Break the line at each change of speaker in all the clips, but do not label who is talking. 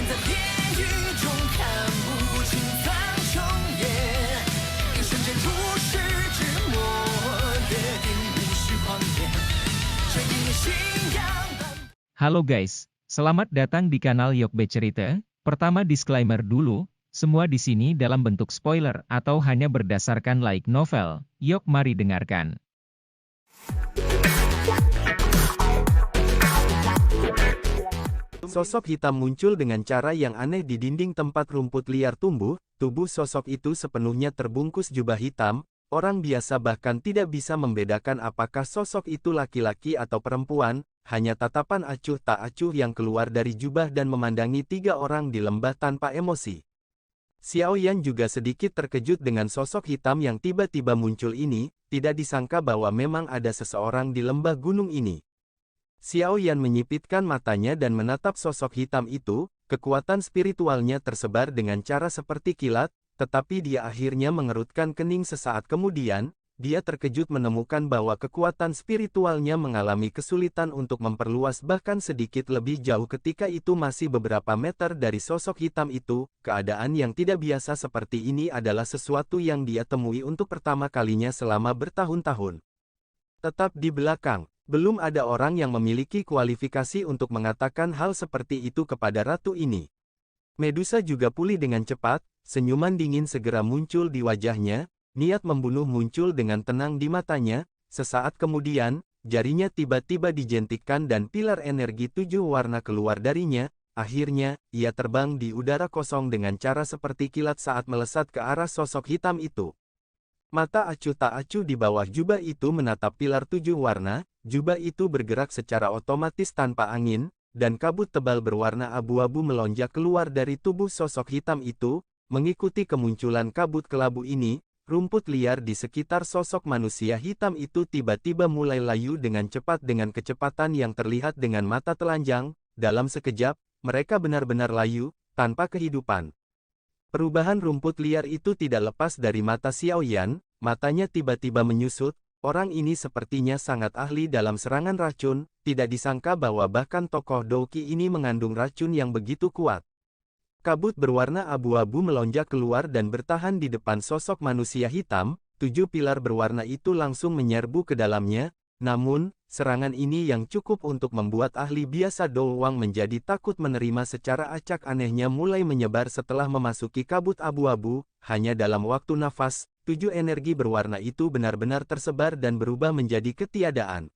在地狱中看不清苍穹野，一瞬间如释之末，约定无需狂野，这一念信仰。
Halo guys, selamat datang di kanal Yokbe Cerita. Pertama disclaimer dulu, semua di sini dalam bentuk spoiler atau hanya berdasarkan light novel. Yok mari dengarkan.
Sosok hitam muncul dengan cara yang aneh di dinding tempat rumput liar tumbuh. Tubuh sosok itu sepenuhnya terbungkus jubah hitam. Orang biasa bahkan tidak bisa membedakan apakah sosok itu laki-laki atau perempuan. Hanya tatapan acuh tak acuh yang keluar dari jubah dan memandangi tiga orang di lembah tanpa emosi. Xiao Yan juga sedikit terkejut dengan sosok hitam yang tiba-tiba muncul ini. Tidak disangka bahwa memang ada seseorang di lembah gunung ini. Xiao Yan menyipitkan matanya dan menatap sosok hitam itu. Kekuatan spiritualnya tersebar dengan cara seperti kilat, tetapi dia akhirnya mengerutkan kening sesaat kemudian. Dia terkejut menemukan bahwa kekuatan spiritualnya mengalami kesulitan untuk memperluas bahkan sedikit lebih jauh ketika itu masih beberapa meter dari sosok hitam itu. Keadaan yang tidak biasa seperti ini adalah sesuatu yang dia temui untuk pertama kalinya selama bertahun-tahun. Tetap di belakang, belum ada orang yang memiliki kualifikasi untuk mengatakan hal seperti itu kepada ratu ini. Medusa juga pulih dengan cepat, senyuman dingin segera muncul di wajahnya. Niat membunuh muncul dengan tenang di matanya. Sesaat kemudian, jarinya tiba-tiba dijentikkan dan pilar energi 7 warna keluar darinya. Akhirnya, ia terbang di udara kosong dengan cara seperti kilat saat melesat ke arah sosok hitam itu. Mata acuh tak acuh di bawah jubah itu menatap pilar 7 warna. Jubah itu bergerak secara otomatis tanpa angin, dan kabut tebal berwarna abu-abu melonjak keluar dari tubuh sosok hitam itu. Mengikuti kemunculan kabut kelabu ini, rumput liar di sekitar sosok manusia hitam itu tiba-tiba mulai layu dengan cepat dengan kecepatan yang terlihat dengan mata telanjang. Dalam sekejap, mereka benar-benar layu, tanpa kehidupan. Perubahan rumput liar itu tidak lepas dari mata Xiao Yan, matanya tiba-tiba menyusut. Orang ini sepertinya sangat ahli dalam serangan racun, tidak disangka bahwa bahkan tokoh Douqi ini mengandung racun yang begitu kuat. Kabut berwarna abu-abu melonjak keluar dan bertahan di depan sosok manusia hitam. 7 pilar berwarna itu langsung menyerbu ke dalamnya. Namun, serangan ini yang cukup untuk membuat ahli biasa Do Wang menjadi takut menerima secara acak. Anehnya mulai menyebar setelah memasuki kabut abu-abu. Hanya dalam waktu nafas, 7 energi berwarna itu benar-benar tersebar dan berubah menjadi ketiadaan.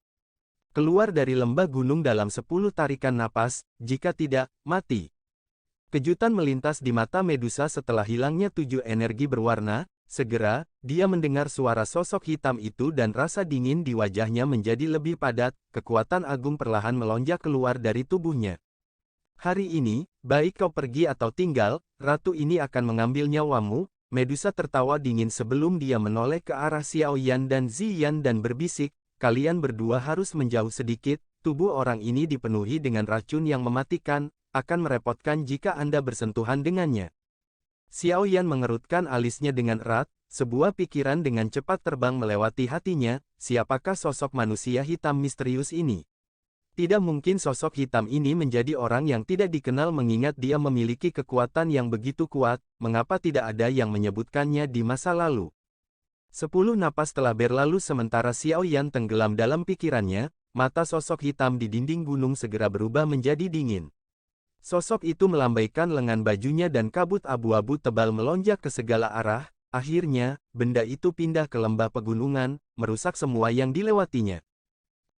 Keluar dari lembah gunung dalam 10 tarikan napas, jika tidak, mati. Kejutan melintas di mata Medusa setelah hilangnya 7 energi berwarna. Segera, dia mendengar suara sosok hitam itu dan rasa dingin di wajahnya menjadi lebih padat. Kekuatan agung perlahan melonjak keluar dari tubuhnya. Hari ini, baik kau pergi atau tinggal, ratu ini akan mengambil nyawamu. Medusa tertawa dingin sebelum dia menoleh ke arah Xiao Yan dan Ziyan dan berbisik, kalian berdua harus menjauh sedikit. Tubuh orang ini dipenuhi dengan racun yang mematikan. Akan merepotkan jika Anda bersentuhan dengannya. Xiao Yan mengerutkan alisnya dengan erat, sebuah pikiran dengan cepat terbang melewati hatinya, siapakah sosok manusia hitam misterius ini? Tidak mungkin sosok hitam ini menjadi orang yang tidak dikenal mengingat dia memiliki kekuatan yang begitu kuat, mengapa tidak ada yang menyebutkannya di masa lalu? 10 napas telah berlalu sementara Xiao Yan tenggelam dalam pikirannya, mata sosok hitam di dinding gunung segera berubah menjadi dingin. Sosok itu melambaikan lengan bajunya dan kabut abu-abu tebal melonjak ke segala arah. Akhirnya, benda itu pindah ke lembah pegunungan, merusak semua yang dilewatinya.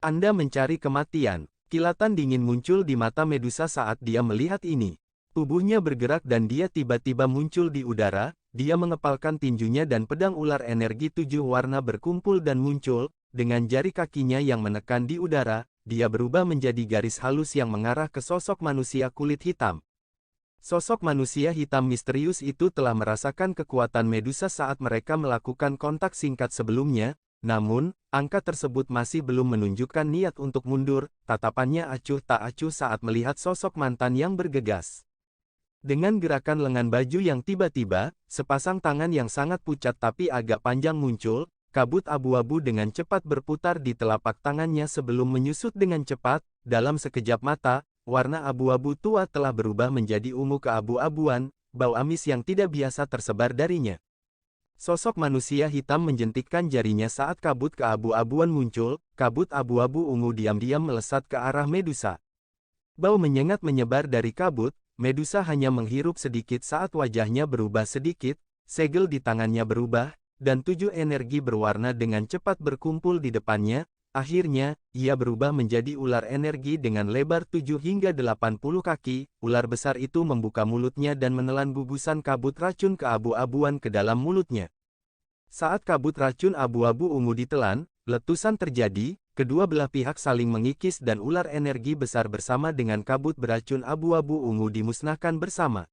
Anda mencari kematian. Kilatan dingin muncul di mata Medusa saat dia melihat ini. Tubuhnya bergerak dan dia tiba-tiba muncul di udara. Dia mengepalkan tinjunya dan pedang ular energi 7 warna berkumpul dan muncul. Dengan jari kakinya yang menekan di udara, dia berubah menjadi garis halus yang mengarah ke sosok manusia kulit hitam. Sosok manusia hitam misterius itu telah merasakan kekuatan Medusa saat mereka melakukan kontak singkat sebelumnya, namun, angka tersebut masih belum menunjukkan niat untuk mundur. Tatapannya acuh tak acuh saat melihat sosok mantan yang bergegas. Dengan gerakan lengan baju yang tiba-tiba, sepasang tangan yang sangat pucat tapi agak panjang muncul. Kabut abu-abu dengan cepat berputar di telapak tangannya sebelum menyusut dengan cepat. Dalam sekejap mata, warna abu-abu tua telah berubah menjadi ungu keabu-abuan, bau amis yang tidak biasa tersebar darinya. Sosok manusia hitam menjentikkan jarinya saat kabut keabu-abuan muncul, kabut abu-abu ungu diam-diam melesat ke arah Medusa. Bau menyengat menyebar dari kabut, Medusa hanya menghirup sedikit saat wajahnya berubah sedikit, segel di tangannya berubah, dan 7 energi berwarna dengan cepat berkumpul di depannya. Akhirnya, ia berubah menjadi ular energi dengan lebar 7 hingga 80 kaki. Ular besar itu membuka mulutnya dan menelan gugusan kabut racun keabu-abuan ke dalam mulutnya. Saat kabut racun abu-abu ungu ditelan, letusan terjadi, kedua belah pihak saling mengikis dan ular energi besar bersama dengan kabut beracun abu-abu ungu dimusnahkan bersama.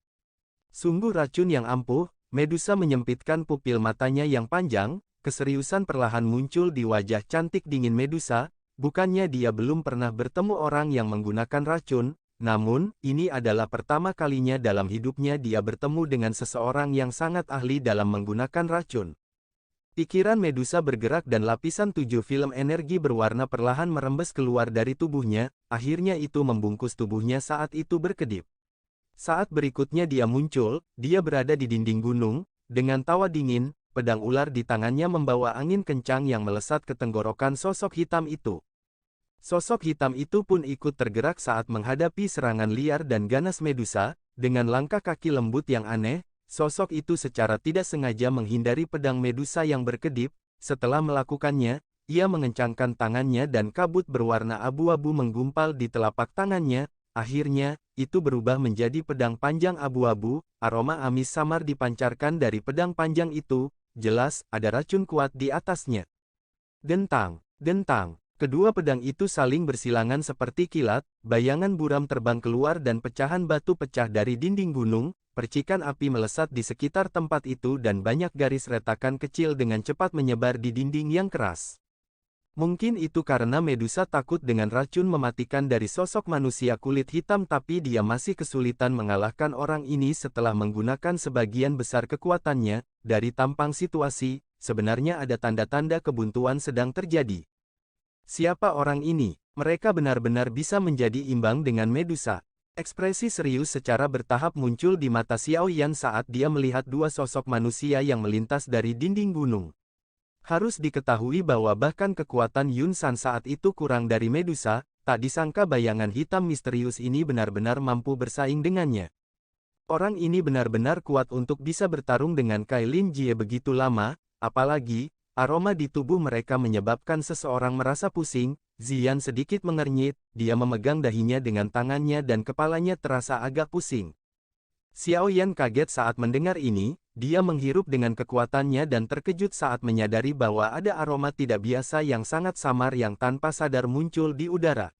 Sungguh racun yang ampuh. Medusa menyempitkan pupil matanya yang panjang, keseriusan perlahan muncul di wajah cantik dingin Medusa. Bukannya dia belum pernah bertemu orang yang menggunakan racun, namun, ini adalah pertama kalinya dalam hidupnya dia bertemu dengan seseorang yang sangat ahli dalam menggunakan racun. Pikiran Medusa bergerak dan lapisan 7 film energi berwarna perlahan merembes keluar dari tubuhnya, akhirnya itu membungkus tubuhnya saat itu berkedip. Saat berikutnya dia muncul, dia berada di dinding gunung, dengan tawa dingin, pedang ular di tangannya membawa angin kencang yang melesat ke tenggorokan sosok hitam itu. Sosok hitam itu pun ikut tergerak saat menghadapi serangan liar dan ganas Medusa, dengan langkah kaki lembut yang aneh, sosok itu secara tidak sengaja menghindari pedang Medusa yang berkedip. Setelah melakukannya, ia mengencangkan tangannya dan kabut berwarna abu-abu menggumpal di telapak tangannya. Akhirnya, itu berubah menjadi pedang panjang abu-abu. Aroma amis samar dipancarkan dari pedang panjang itu, jelas ada racun kuat di atasnya. Dentang, dentang. Kedua pedang itu saling bersilangan seperti kilat, bayangan buram terbang keluar dan pecahan batu pecah dari dinding gunung, percikan api melesat di sekitar tempat itu dan banyak garis retakan kecil dengan cepat menyebar di dinding yang keras. Mungkin itu karena Medusa takut dengan racun mematikan dari sosok manusia kulit hitam, tapi dia masih kesulitan mengalahkan orang ini setelah menggunakan sebagian besar kekuatannya. Dari tampang situasi, sebenarnya ada tanda-tanda kebuntuan sedang terjadi. Siapa orang ini? Mereka benar-benar bisa menjadi imbang dengan Medusa. Ekspresi serius secara bertahap muncul di mata Xiao Yan saat dia melihat dua sosok manusia yang melintas dari dinding gunung. Harus diketahui bahwa bahkan kekuatan Yun San saat itu kurang dari Medusa, tak disangka bayangan hitam misterius ini benar-benar mampu bersaing dengannya. Orang ini benar-benar kuat untuk bisa bertarung dengan Kai Lin Jie begitu lama, apalagi, aroma di tubuh mereka menyebabkan seseorang merasa pusing. Ziyan sedikit mengernyit, dia memegang dahinya dengan tangannya dan kepalanya terasa agak pusing. Xiao Yan kaget saat mendengar ini. Dia menghirup dengan kekuatannya dan terkejut saat menyadari bahwa ada aroma tidak biasa yang sangat samar yang tanpa sadar muncul di udara.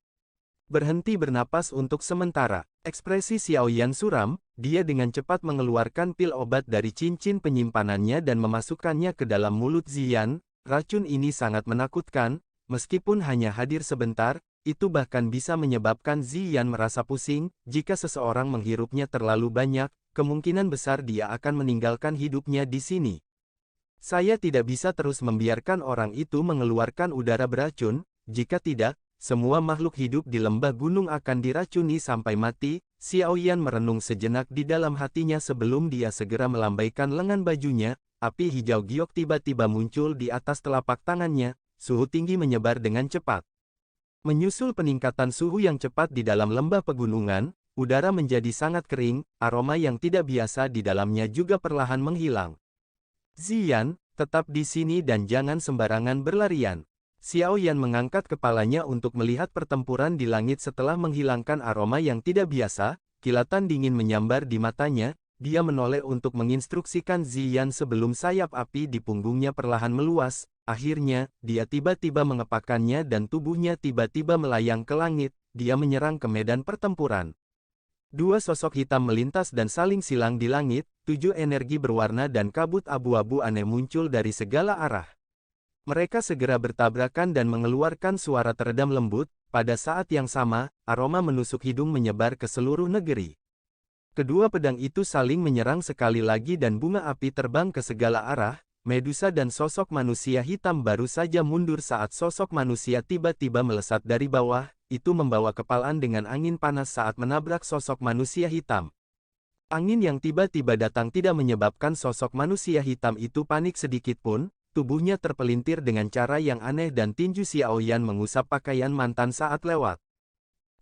Berhenti bernapas untuk sementara. Ekspresi Xiao Yan suram, dia dengan cepat mengeluarkan pil obat dari cincin penyimpanannya dan memasukkannya ke dalam mulut Ziyan. Racun ini sangat menakutkan, meskipun hanya hadir sebentar, itu bahkan bisa menyebabkan Ziyan merasa pusing. Jika seseorang menghirupnya terlalu banyak, kemungkinan besar dia akan meninggalkan hidupnya di sini. Saya tidak bisa terus membiarkan orang itu mengeluarkan udara beracun, jika tidak, semua makhluk hidup di lembah gunung akan diracuni sampai mati. Xiao Yan merenung sejenak di dalam hatinya sebelum dia segera melambaikan lengan bajunya. Api hijau giok tiba-tiba muncul di atas telapak tangannya, suhu tinggi menyebar dengan cepat. Menyusul peningkatan suhu yang cepat di dalam lembah pegunungan, udara menjadi sangat kering, aroma yang tidak biasa di dalamnya juga perlahan menghilang. Ziyan, tetap di sini dan jangan sembarangan berlarian. Xiao Yan mengangkat kepalanya untuk melihat pertempuran di langit setelah menghilangkan aroma yang tidak biasa, kilatan dingin menyambar di matanya, dia menoleh untuk menginstruksikan Ziyan sebelum sayap api di punggungnya perlahan meluas. Akhirnya, dia tiba-tiba mengepakkannya dan tubuhnya tiba-tiba melayang ke langit, dia menyerang ke medan pertempuran. Dua sosok hitam melintas dan saling silang di langit, 7 energi berwarna dan kabut abu-abu aneh muncul dari segala arah. Mereka segera bertabrakan dan mengeluarkan suara teredam lembut. Pada saat yang sama, aroma menusuk hidung menyebar ke seluruh negeri. Kedua pedang itu saling menyerang sekali lagi dan bunga api terbang ke segala arah. Medusa dan sosok manusia hitam baru saja mundur saat sosok manusia tiba-tiba melesat dari bawah, itu membawa kepalan dengan angin panas saat menabrak sosok manusia hitam. Angin yang tiba-tiba datang tidak menyebabkan sosok manusia hitam itu panik sedikit pun, tubuhnya terpelintir dengan cara yang aneh dan tinju Xiao Yan mengusap pakaian mantan saat lewat.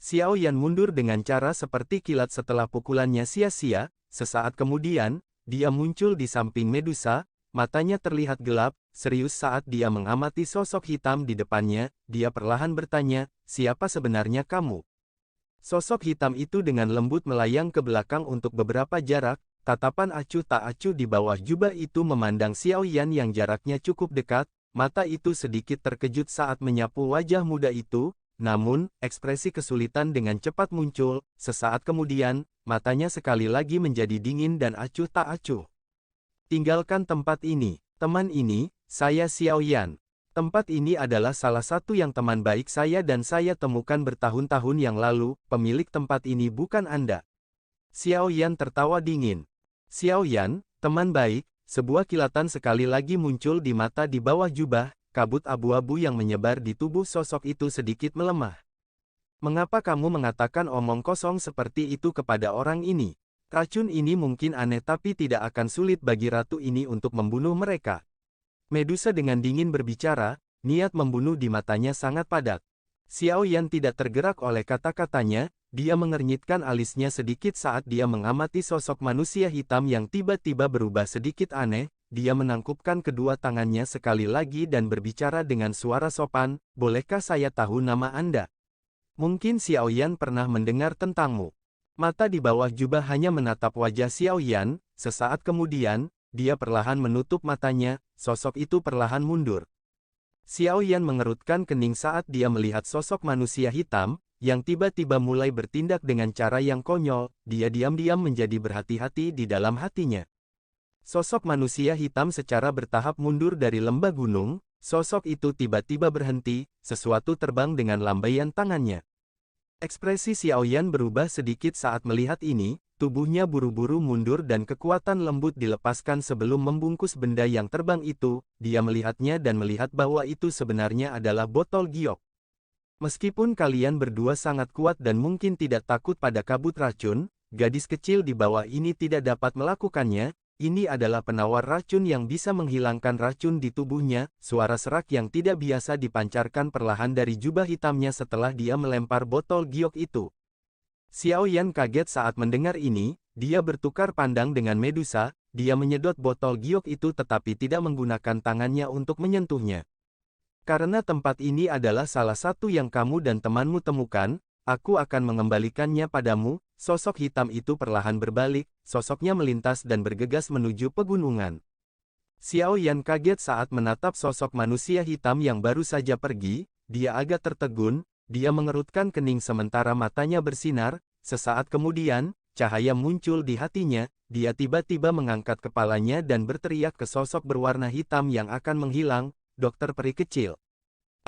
Xiao Yan mundur dengan cara seperti kilat setelah pukulannya sia-sia, sesaat kemudian, dia muncul di samping Medusa. Matanya terlihat gelap, serius saat dia mengamati sosok hitam di depannya. Dia perlahan bertanya, "Siapa sebenarnya kamu?" Sosok hitam itu dengan lembut melayang ke belakang untuk beberapa jarak. Tatapan acuh tak acuh di bawah jubah itu memandang Xiao Yan yang jaraknya cukup dekat. Mata itu sedikit terkejut saat menyapu wajah muda itu. Namun, ekspresi kesulitan dengan cepat muncul. Sesaat kemudian, matanya sekali lagi menjadi dingin dan acuh tak acuh. "Tinggalkan tempat ini, teman ini, saya Xiao Yan. Tempat ini adalah salah satu yang teman baik saya dan saya temukan bertahun-tahun yang lalu, pemilik tempat ini bukan Anda." Xiao Yan tertawa dingin. "Xiao Yan, teman baik," sebuah kilatan sekali lagi muncul di mata di bawah jubah, kabut abu-abu yang menyebar di tubuh sosok itu sedikit melemah. "Mengapa kamu mengatakan omong kosong seperti itu kepada orang ini? Racun ini mungkin aneh tapi tidak akan sulit bagi ratu ini untuk membunuh mereka." Medusa dengan dingin berbicara, niat membunuh di matanya sangat padat. Xiao Yan tidak tergerak oleh kata-katanya, dia mengernyitkan alisnya sedikit saat dia mengamati sosok manusia hitam yang tiba-tiba berubah sedikit aneh. Dia menangkupkan kedua tangannya sekali lagi dan berbicara dengan suara sopan, "Bolehkah saya tahu nama Anda? Mungkin Xiao Yan pernah mendengar tentangmu." Mata di bawah jubah hanya menatap wajah Xiao Yan. Sesaat kemudian, dia perlahan menutup matanya, sosok itu perlahan mundur. Xiao Yan mengerutkan kening saat dia melihat sosok manusia hitam, yang tiba-tiba mulai bertindak dengan cara yang konyol. Dia diam-diam menjadi berhati-hati di dalam hatinya. Sosok manusia hitam secara bertahap mundur dari lembah gunung. Sosok itu tiba-tiba berhenti, sesuatu terbang dengan lambaian tangannya. Ekspresi Xiao Yan berubah sedikit saat melihat ini, tubuhnya buru-buru mundur dan kekuatan lembut dilepaskan sebelum membungkus benda yang terbang itu. Dia melihatnya dan melihat bahwa itu sebenarnya adalah botol giok. "Meskipun kalian berdua sangat kuat dan mungkin tidak takut pada kabut racun, gadis kecil di bawah ini tidak dapat melakukannya. Ini adalah penawar racun yang bisa menghilangkan racun di tubuhnya." Suara serak yang tidak biasa dipancarkan perlahan dari jubah hitamnya setelah dia melempar botol giok itu. Xiao Yan kaget saat mendengar ini, dia bertukar pandang dengan Medusa. Dia menyedot botol giok itu tetapi tidak menggunakan tangannya untuk menyentuhnya. "Karena tempat ini adalah salah satu yang kamu dan temanmu temukan, aku akan mengembalikannya padamu." Sosok hitam itu perlahan berbalik, sosoknya melintas dan bergegas menuju pegunungan. Xiao Yan kaget saat menatap sosok manusia hitam yang baru saja pergi. Dia agak tertegun, dia mengerutkan kening sementara matanya bersinar. Sesaat kemudian, cahaya muncul di hatinya. Dia tiba-tiba mengangkat kepalanya dan berteriak ke sosok berwarna hitam yang akan menghilang, "Dokter peri kecil.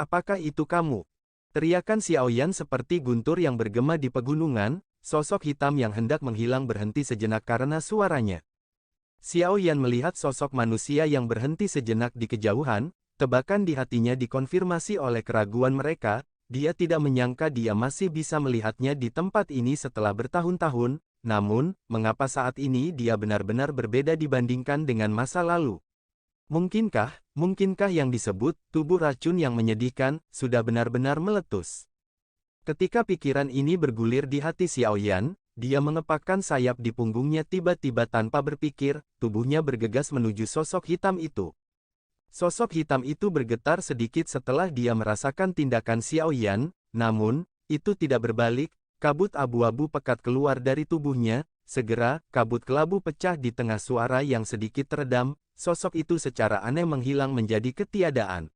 Apakah itu kamu?" Teriakan Xiao Yan seperti guntur yang bergema di pegunungan. Sosok hitam yang hendak menghilang berhenti sejenak karena suaranya. Xiao Yan melihat sosok manusia yang berhenti sejenak di kejauhan. Tebakan di hatinya dikonfirmasi oleh keraguan mereka. Dia tidak menyangka dia masih bisa melihatnya di tempat ini setelah bertahun-tahun. Namun, mengapa saat ini dia benar-benar berbeda dibandingkan dengan masa lalu? Mungkinkah yang disebut tubuh racun yang menyedihkan sudah benar-benar meletus? Ketika pikiran ini bergulir di hati Xiao Yan, dia mengepakkan sayap di punggungnya tiba-tiba tanpa berpikir, tubuhnya bergegas menuju sosok hitam itu. Sosok hitam itu bergetar sedikit setelah dia merasakan tindakan Xiao Yan, namun, itu tidak berbalik. Kabut abu-abu pekat keluar dari tubuhnya. Segera, kabut kelabu pecah di tengah suara yang sedikit teredam. Sosok itu secara aneh menghilang menjadi ketiadaan.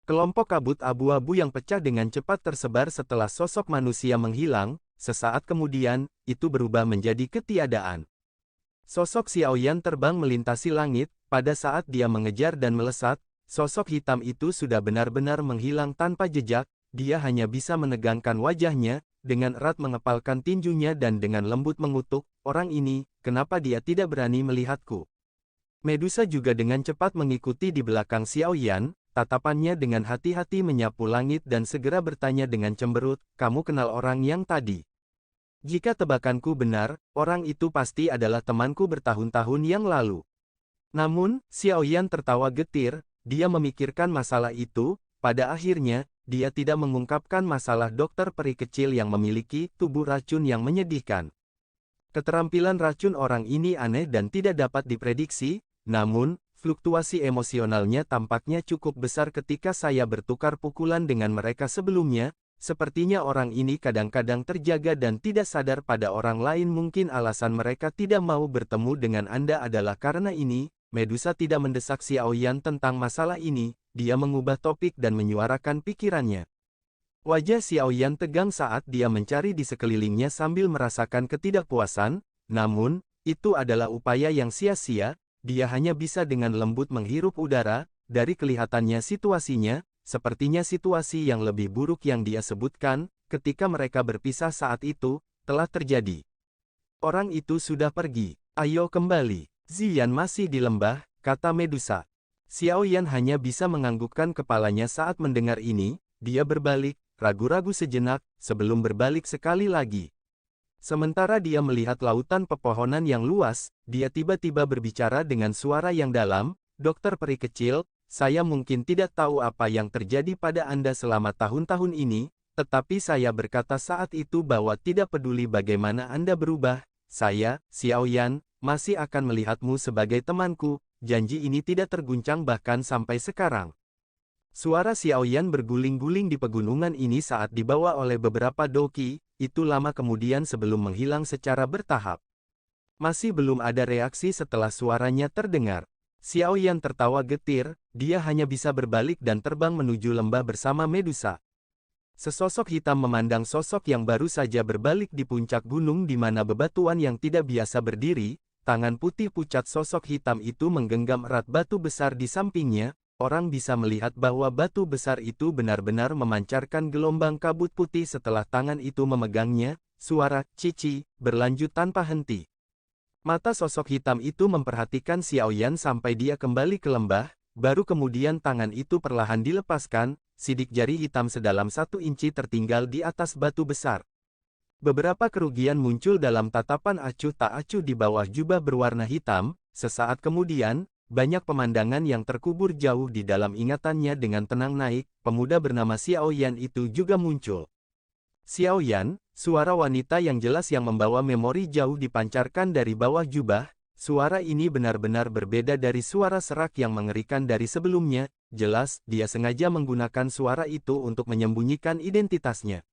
Kelompok kabut abu-abu yang pecah dengan cepat tersebar setelah sosok manusia menghilang. Sesaat kemudian, itu berubah menjadi ketiadaan. Sosok Xiao Yan terbang melintasi langit. Pada saat dia mengejar dan melesat, sosok hitam itu sudah benar-benar menghilang tanpa jejak. Dia hanya bisa menegangkan wajahnya, dengan erat mengepalkan tinjunya dan dengan lembut mengutuk, "Orang ini, kenapa dia tidak berani melihatku?" Medusa juga dengan cepat mengikuti di belakang Xiaoyan, tatapannya dengan hati-hati menyapu langit dan segera bertanya dengan cemberut, "Kamu kenal orang yang tadi?" Jika tebakanku benar, orang itu pasti adalah temanku bertahun-tahun yang lalu. Namun, Xiaoyan tertawa getir, dia memikirkan masalah itu, pada akhirnya, dia tidak mengungkapkan masalah dokter peri kecil yang memiliki tubuh racun yang menyedihkan. Keterampilan racun orang ini aneh dan tidak dapat diprediksi, namun, fluktuasi emosionalnya tampaknya cukup besar ketika saya bertukar pukulan dengan mereka sebelumnya. Sepertinya orang ini kadang-kadang terjaga dan tidak sadar pada orang lain. Mungkin alasan mereka tidak mau bertemu dengan Anda adalah karena ini. Medusa tidak mendesak Xiaoyan tentang masalah ini, dia mengubah topik dan menyuarakan pikirannya. Wajah Xiaoyan tegang saat dia mencari di sekelilingnya sambil merasakan ketidakpuasan, namun, itu adalah upaya yang sia-sia, dia hanya bisa dengan lembut menghirup udara. Dari kelihatannya situasinya, sepertinya situasi yang lebih buruk yang dia sebutkan, ketika mereka berpisah saat itu, telah terjadi. Orang itu sudah pergi. Ayo kembali. Ziyan masih di lembah, kata Medusa. Xiaoyan hanya bisa menganggukkan kepalanya saat mendengar ini, dia berbalik, ragu-ragu sejenak, sebelum berbalik sekali lagi. Sementara dia melihat lautan pepohonan yang luas, dia tiba-tiba berbicara dengan suara yang dalam, "Dokter peri kecil, saya mungkin tidak tahu apa yang terjadi pada Anda selama tahun-tahun ini, tetapi saya berkata saat itu bahwa tidak peduli bagaimana Anda berubah, saya, Xiaoyan, masih akan melihatmu sebagai temanku." Janji ini tidak terguncang bahkan sampai sekarang. Suara Xiaoyan berguling-guling di pegunungan ini saat dibawa oleh beberapa doki, itu lama kemudian sebelum menghilang secara bertahap. Masih belum ada reaksi setelah suaranya terdengar. Xiaoyan tertawa getir, dia hanya bisa berbalik dan terbang menuju lembah bersama Medusa. Sesosok hitam memandang sosok yang baru saja berbalik di puncak gunung di mana bebatuan yang tidak biasa berdiri, tangan putih pucat sosok hitam itu menggenggam erat batu besar di sampingnya, orang bisa melihat bahwa batu besar itu benar-benar memancarkan gelombang kabut putih setelah tangan itu memegangnya, suara "cici" berlanjut tanpa henti. Mata sosok hitam itu memperhatikan Xiaoyan sampai dia kembali ke lembah, baru kemudian tangan itu perlahan dilepaskan, sidik jari hitam sedalam 1 inci tertinggal di atas batu besar. Beberapa kerugian muncul dalam tatapan acuh tak acuh di bawah jubah berwarna hitam, sesaat kemudian, banyak pemandangan yang terkubur jauh di dalam ingatannya dengan tenang naik, pemuda bernama Xiaoyan itu juga muncul. Xiaoyan, suara wanita yang jelas yang membawa memori jauh dipancarkan dari bawah jubah, suara ini benar-benar berbeda dari suara serak yang mengerikan dari sebelumnya, jelas, dia sengaja menggunakan suara itu untuk menyembunyikan identitasnya.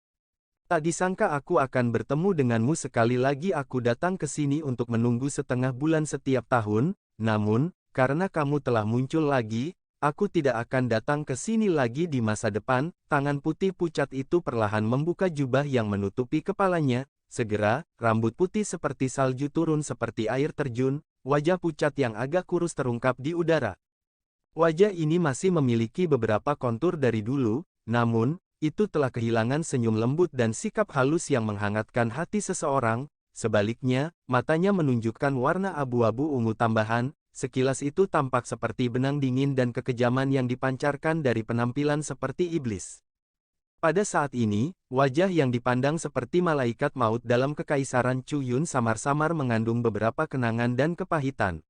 Tak disangka aku akan bertemu denganmu sekali lagi. Aku datang ke sini untuk menunggu setengah bulan setiap tahun, namun, karena kamu telah muncul lagi, aku tidak akan datang ke sini lagi di masa depan. Tangan putih pucat itu perlahan membuka jubah yang menutupi kepalanya, segera, rambut putih seperti salju turun seperti air terjun, wajah pucat yang agak kurus terungkap di udara. Wajah ini masih memiliki beberapa kontur dari dulu, namun, itu telah kehilangan senyum lembut dan sikap halus yang menghangatkan hati seseorang. Sebaliknya, matanya menunjukkan warna abu-abu ungu tambahan, sekilas itu tampak seperti benang dingin dan kekejaman yang dipancarkan dari penampilan seperti iblis. Pada saat ini, wajah yang dipandang seperti malaikat maut dalam kekaisaran Chu Yun samar-samar mengandung beberapa kenangan dan kepahitan.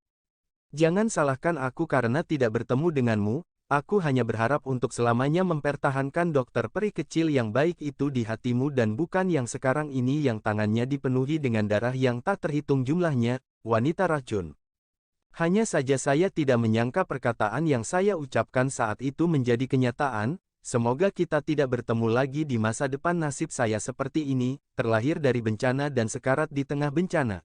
Jangan salahkan aku karena tidak bertemu denganmu. Aku hanya berharap untuk selamanya mempertahankan dokter peri kecil yang baik itu di hatimu dan bukan yang sekarang ini yang tangannya dipenuhi dengan darah yang tak terhitung jumlahnya, wanita racun. Hanya saja saya tidak menyangka perkataan yang saya ucapkan saat itu menjadi kenyataan. Semoga kita tidak bertemu lagi di masa depan. Nasib saya seperti ini, terlahir dari bencana dan sekarat di tengah bencana.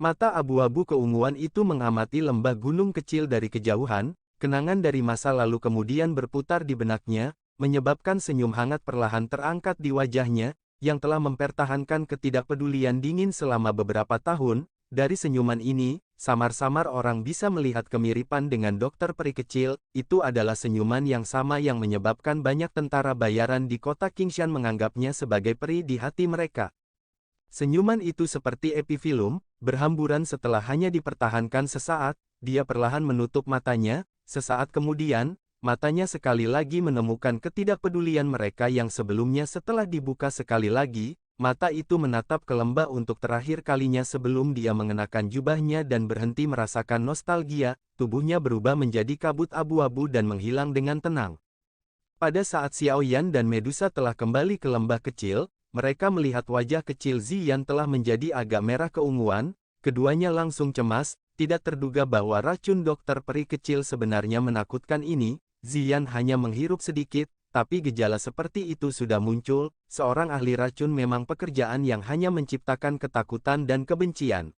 Mata abu-abu keunguan itu mengamati lembah gunung kecil dari kejauhan. Kenangan dari masa lalu kemudian berputar di benaknya, menyebabkan senyum hangat perlahan terangkat di wajahnya, yang telah mempertahankan ketidakpedulian dingin selama beberapa tahun. Dari senyuman ini, samar-samar orang bisa melihat kemiripan dengan dokter peri kecil. Itu adalah senyuman yang sama yang menyebabkan banyak tentara bayaran di kota Qingshan menganggapnya sebagai peri di hati mereka. Senyuman itu seperti epifilum, berhamburan setelah hanya dipertahankan sesaat, dia perlahan menutup matanya, sesaat kemudian, matanya sekali lagi menemukan ketidakpedulian mereka yang sebelumnya setelah dibuka sekali lagi, mata itu menatap ke lembah untuk terakhir kalinya sebelum dia mengenakan jubahnya dan berhenti merasakan nostalgia, tubuhnya berubah menjadi kabut abu-abu dan menghilang dengan tenang. Pada saat Xiao Yan dan Medusa telah kembali ke lembah kecil, mereka melihat wajah kecil Ziyan telah menjadi agak merah keunguan, keduanya langsung cemas, tidak terduga bahwa racun dokter peri kecil sebenarnya menakutkan ini, Ziyan hanya menghirup sedikit, tapi gejala seperti itu sudah muncul, seorang ahli racun memang pekerjaan yang hanya menciptakan ketakutan dan kebencian.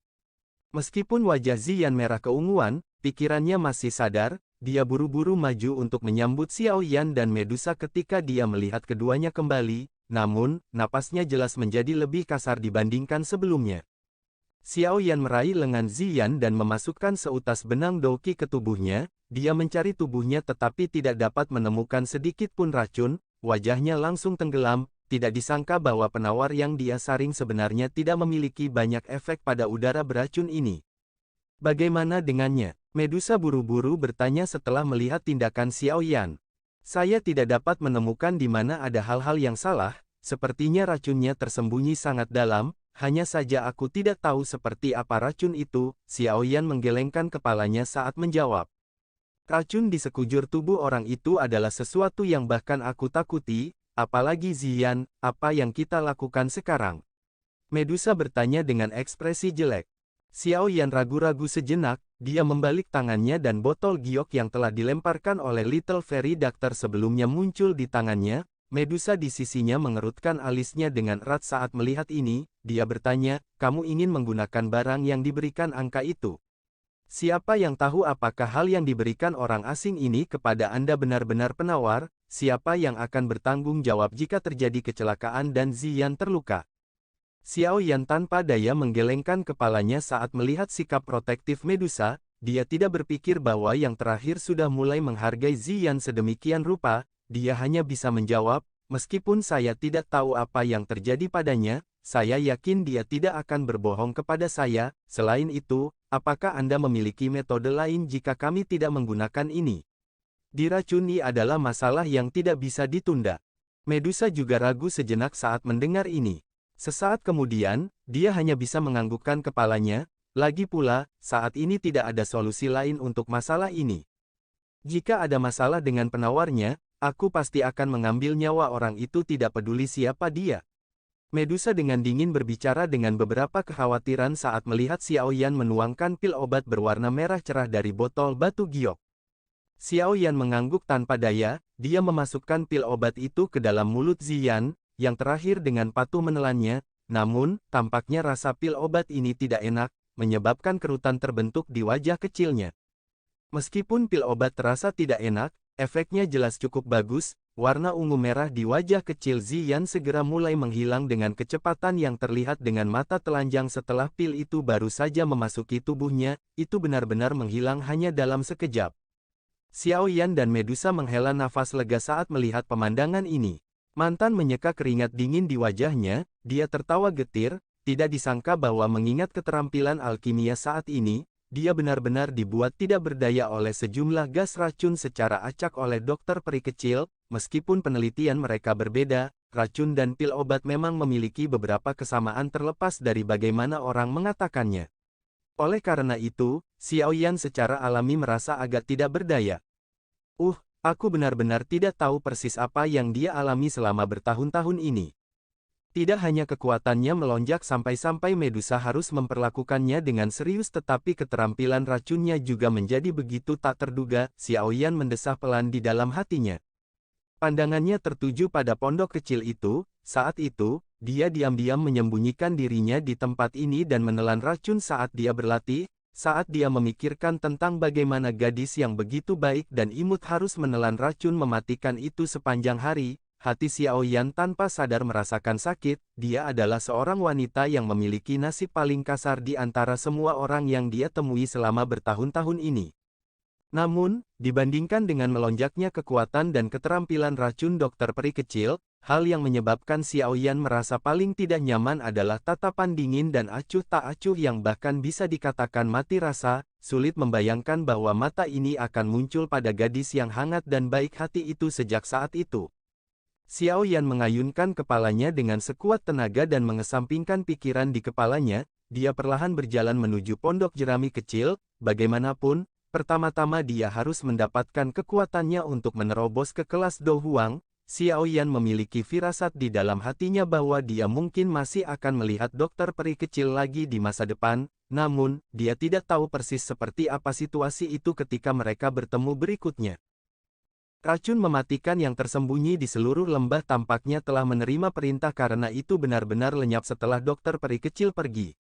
Meskipun wajah Ziyan merah keunguan, pikirannya masih sadar, dia buru-buru maju untuk menyambut Xiao Yan dan Medusa ketika dia melihat keduanya kembali. Namun, napasnya jelas menjadi lebih kasar dibandingkan sebelumnya. Xiao Yan meraih lengan Ziyan dan memasukkan seutas benang Douqi ke tubuhnya, dia mencari tubuhnya tetapi tidak dapat menemukan sedikit pun racun, wajahnya langsung tenggelam, tidak disangka bahwa penawar yang dia saring sebenarnya tidak memiliki banyak efek pada udara beracun ini. Bagaimana dengannya? Medusa buru-buru bertanya setelah melihat tindakan Xiao Yan. Saya tidak dapat menemukan di mana ada hal-hal yang salah, sepertinya racunnya tersembunyi sangat dalam, hanya saja aku tidak tahu seperti apa racun itu, Xiao Yan menggelengkan kepalanya saat menjawab. Racun di sekujur tubuh orang itu adalah sesuatu yang bahkan aku takuti, apalagi Ziyan, apa yang kita lakukan sekarang? Medusa bertanya dengan ekspresi jelek. Xiao Yan ragu-ragu sejenak, dia membalik tangannya dan botol giok yang telah dilemparkan oleh Little Fairy Doctor sebelumnya muncul di tangannya. Medusa di sisinya mengerutkan alisnya dengan erat saat melihat ini, dia bertanya, kamu ingin menggunakan barang yang diberikan angka itu? Siapa yang tahu apakah hal yang diberikan orang asing ini kepada Anda benar-benar penawar? Siapa yang akan bertanggung jawab jika terjadi kecelakaan dan Ziyan terluka? Xiao Yan tanpa daya menggelengkan kepalanya saat melihat sikap protektif Medusa, dia tidak berpikir bahwa yang terakhir sudah mulai menghargai Ziyan sedemikian rupa, dia hanya bisa menjawab, meskipun saya tidak tahu apa yang terjadi padanya, saya yakin dia tidak akan berbohong kepada saya, selain itu, apakah Anda memiliki metode lain jika kami tidak menggunakan ini? Diracuni adalah masalah yang tidak bisa ditunda. Medusa juga ragu sejenak saat mendengar ini. Sesaat kemudian, dia hanya bisa menganggukkan kepalanya, lagi pula, saat ini tidak ada solusi lain untuk masalah ini. Jika ada masalah dengan penawarnya, aku pasti akan mengambil nyawa orang itu tidak peduli siapa dia. Medusa dengan dingin berbicara dengan beberapa kekhawatiran saat melihat Xiao Yan menuangkan pil obat berwarna merah cerah dari botol batu giok. Xiao Yan mengangguk tanpa daya, dia memasukkan pil obat itu ke dalam mulut Ziyan, yang terakhir dengan patuh menelannya, namun, tampaknya rasa pil obat ini tidak enak, menyebabkan kerutan terbentuk di wajah kecilnya. Meskipun pil obat terasa tidak enak, efeknya jelas cukup bagus, warna ungu merah di wajah kecil Ziyan segera mulai menghilang dengan kecepatan yang terlihat dengan mata telanjang setelah pil itu baru saja memasuki tubuhnya, itu benar-benar menghilang hanya dalam sekejap. Xiao Yan dan Medusa menghela nafas lega saat melihat pemandangan ini. Mantan menyeka keringat dingin di wajahnya, dia tertawa getir, tidak disangka bahwa mengingat keterampilan alkimia saat ini, dia benar-benar dibuat tidak berdaya oleh sejumlah gas racun secara acak oleh dokter peri kecil, meskipun penelitian mereka berbeda, racun dan pil obat memang memiliki beberapa kesamaan terlepas dari bagaimana orang mengatakannya. Oleh karena itu, Xiao Yan secara alami merasa agak tidak berdaya. Aku benar-benar tidak tahu persis apa yang dia alami selama bertahun-tahun ini. Tidak hanya kekuatannya melonjak sampai-sampai Medusa harus memperlakukannya dengan serius tetapi keterampilan racunnya juga menjadi begitu tak terduga, Xiao Yan mendesah pelan di dalam hatinya. Pandangannya tertuju pada pondok kecil itu, saat itu, dia diam-diam menyembunyikan dirinya di tempat ini dan menelan racun saat dia berlatih. Saat dia memikirkan tentang bagaimana gadis yang begitu baik dan imut harus menelan racun mematikan itu sepanjang hari, hati Xiao Yan tanpa sadar merasakan sakit, dia adalah seorang wanita yang memiliki nasib paling kasar di antara semua orang yang dia temui selama bertahun-tahun ini. Namun, dibandingkan dengan melonjaknya kekuatan dan keterampilan racun dokter peri kecil, Hal yang menyebabkan Xiao Yan merasa paling tidak nyaman adalah tatapan dingin dan acuh tak acuh yang bahkan bisa dikatakan mati rasa. Sulit membayangkan bahwa mata ini akan muncul pada gadis yang hangat dan baik hati itu sejak saat itu. Xiao Yan mengayunkan kepalanya dengan sekuat tenaga dan mengesampingkan pikiran di kepalanya. Dia perlahan berjalan menuju pondok jerami kecil. Bagaimanapun, pertama-tama dia harus mendapatkan kekuatannya untuk menerobos ke kelas Do Huang. Xiao Yan memiliki firasat di dalam hatinya bahwa dia mungkin masih akan melihat dokter peri kecil lagi di masa depan, namun, dia tidak tahu persis seperti apa situasi itu ketika mereka bertemu berikutnya. Racun mematikan yang tersembunyi di seluruh lembah tampaknya telah menerima perintah karena itu benar-benar lenyap setelah dokter peri kecil pergi.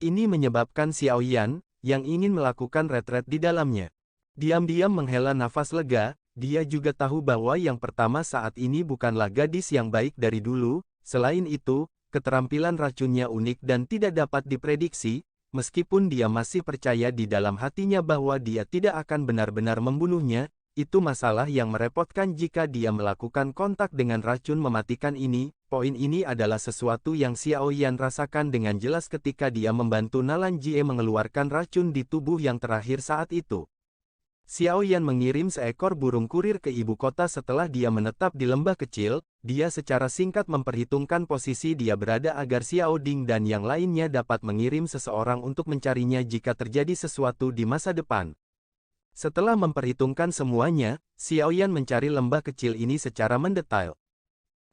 Ini menyebabkan Xiao Yan, yang ingin melakukan retret di dalamnya. Diam-diam menghela nafas lega. Dia juga tahu bahwa yang pertama saat ini bukanlah gadis yang baik dari dulu. Selain itu, keterampilan racunnya unik dan tidak dapat diprediksi, meskipun dia masih percaya di dalam hatinya bahwa dia tidak akan benar-benar membunuhnya. Itu masalah yang merepotkan jika dia melakukan kontak dengan racun mematikan ini. Poin ini adalah sesuatu yang Xiao Yan rasakan dengan jelas ketika dia membantu Nalan Jie mengeluarkan racun di tubuh yang terakhir saat itu. Xiao Yan mengirim seekor burung kurir ke ibu kota setelah dia menetap di lembah kecil. Dia secara singkat memperhitungkan posisi dia berada agar Xiao Ding dan yang lainnya dapat mengirim seseorang untuk mencarinya jika terjadi sesuatu di masa depan. Setelah memperhitungkan semuanya, Xiao Yan mencari lembah kecil ini secara mendetail.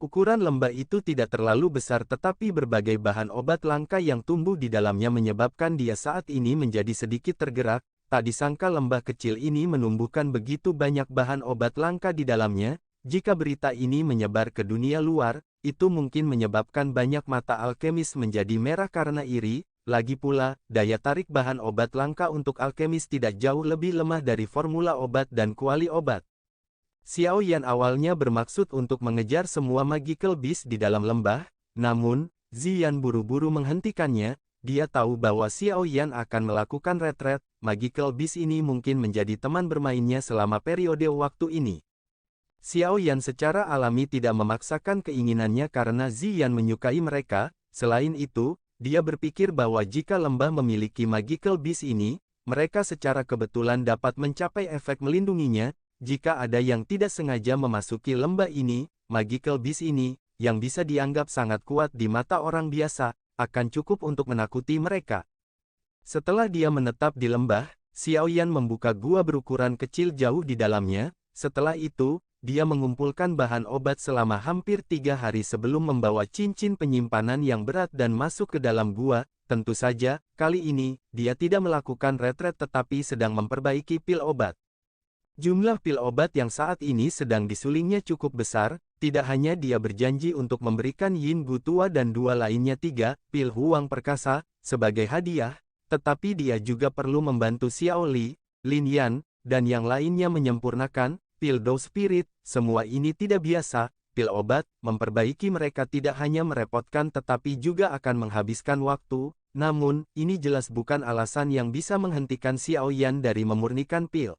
Ukuran lembah itu tidak terlalu besar tetapi berbagai bahan obat langka yang tumbuh di dalamnya menyebabkan dia saat ini menjadi sedikit tergerak. Tak disangka lembah kecil ini menumbuhkan begitu banyak bahan obat langka di dalamnya. Jika berita ini menyebar ke dunia luar, itu mungkin menyebabkan banyak mata alkemis menjadi merah karena iri. Lagi pula, daya tarik bahan obat langka untuk alkemis tidak jauh lebih lemah dari formula obat dan kuali obat. Xiao Yan awalnya bermaksud untuk mengejar semua magical beast di dalam lembah, namun, Ziyan buru-buru menghentikannya. Dia tahu bahwa Xiao Yan akan melakukan retret. Magical beast ini mungkin menjadi teman bermainnya selama periode waktu ini. Xiao Yan secara alami tidak memaksakan keinginannya karena Ziyan menyukai mereka. Selain itu, dia berpikir bahwa jika lembah memiliki magical beast ini, mereka secara kebetulan dapat mencapai efek melindunginya. Jika ada yang tidak sengaja memasuki lembah ini, magical beast ini, yang bisa dianggap sangat kuat di mata orang biasa, akan cukup untuk menakuti mereka. Setelah dia menetap di lembah, Xiao Yan membuka gua berukuran kecil jauh di dalamnya. Setelah itu, dia mengumpulkan bahan obat selama hampir 3 hari sebelum membawa cincin penyimpanan yang berat dan masuk ke dalam gua. Tentu saja, kali ini, dia tidak melakukan retret tetapi sedang memperbaiki pil obat. Jumlah pil obat yang saat ini sedang disulingnya cukup besar. Tidak hanya dia berjanji untuk memberikan Yin Gu tua dan 2 lainnya 3 pil Huang perkasa sebagai hadiah, tetapi dia juga perlu membantu Xiao Li, Lin Yan, dan yang lainnya menyempurnakan pil Dou Spirit. Semua ini tidak biasa. Pil obat memperbaiki mereka tidak hanya merepotkan tetapi juga akan menghabiskan waktu. Namun, ini jelas bukan alasan yang bisa menghentikan Xiao Yan dari memurnikan pil.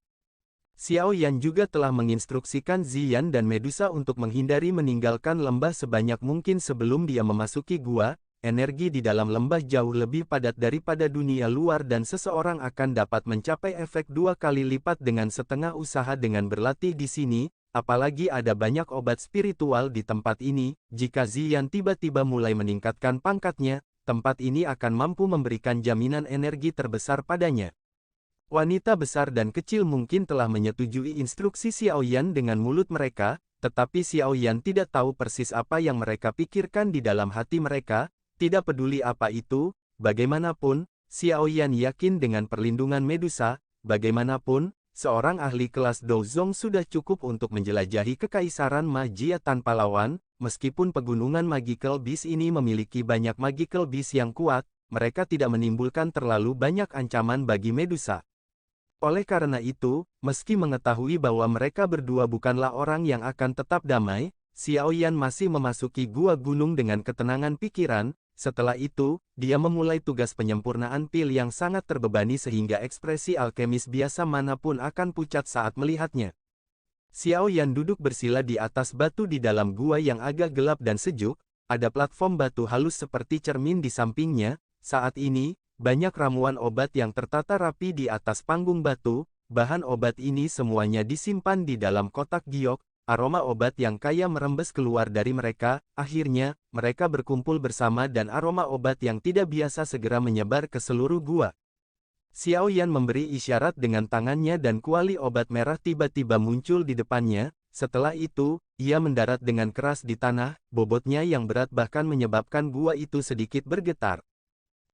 Xiao Yan juga telah menginstruksikan Ziyan dan Medusa untuk menghindari meninggalkan lembah sebanyak mungkin sebelum dia memasuki gua. Energi di dalam lembah jauh lebih padat daripada dunia luar dan seseorang akan dapat mencapai efek 2 kali lipat dengan setengah usaha dengan berlatih di sini. Apalagi ada banyak obat spiritual di tempat ini. Jika Ziyan tiba-tiba mulai meningkatkan pangkatnya, tempat ini akan mampu memberikan jaminan energi terbesar padanya. Wanita besar dan kecil mungkin telah menyetujui instruksi Xiao Yan dengan mulut mereka, tetapi Xiao Yan tidak tahu persis apa yang mereka pikirkan di dalam hati mereka. Tidak peduli apa itu, bagaimanapun, Xiao Yan yakin dengan perlindungan Medusa. Bagaimanapun, seorang ahli kelas Douzong sudah cukup untuk menjelajahi kekaisaran magia tanpa lawan. Meskipun pegunungan Magical Beast ini memiliki banyak Magical Beast yang kuat, mereka tidak menimbulkan terlalu banyak ancaman bagi Medusa. Oleh karena itu, meski mengetahui bahwa mereka berdua bukanlah orang yang akan tetap damai, Xiao Yan masih memasuki gua gunung dengan ketenangan pikiran. Setelah itu, dia memulai tugas penyempurnaan pil yang sangat terbebani sehingga ekspresi alkemis biasa manapun akan pucat saat melihatnya. Xiao Yan duduk bersila di atas batu di dalam gua yang agak gelap dan sejuk, ada platform batu halus seperti cermin di sampingnya. Saat ini, banyak ramuan obat yang tertata rapi di atas panggung batu. Bahan obat ini semuanya disimpan di dalam kotak giok. Aroma obat yang kaya merembes keluar dari mereka. Akhirnya, mereka berkumpul bersama dan aroma obat yang tidak biasa segera menyebar ke seluruh gua. Xiao Yan memberi isyarat dengan tangannya dan kuali obat merah tiba-tiba muncul di depannya. Setelah itu, ia mendarat dengan keras di tanah, bobotnya yang berat bahkan menyebabkan gua itu sedikit bergetar.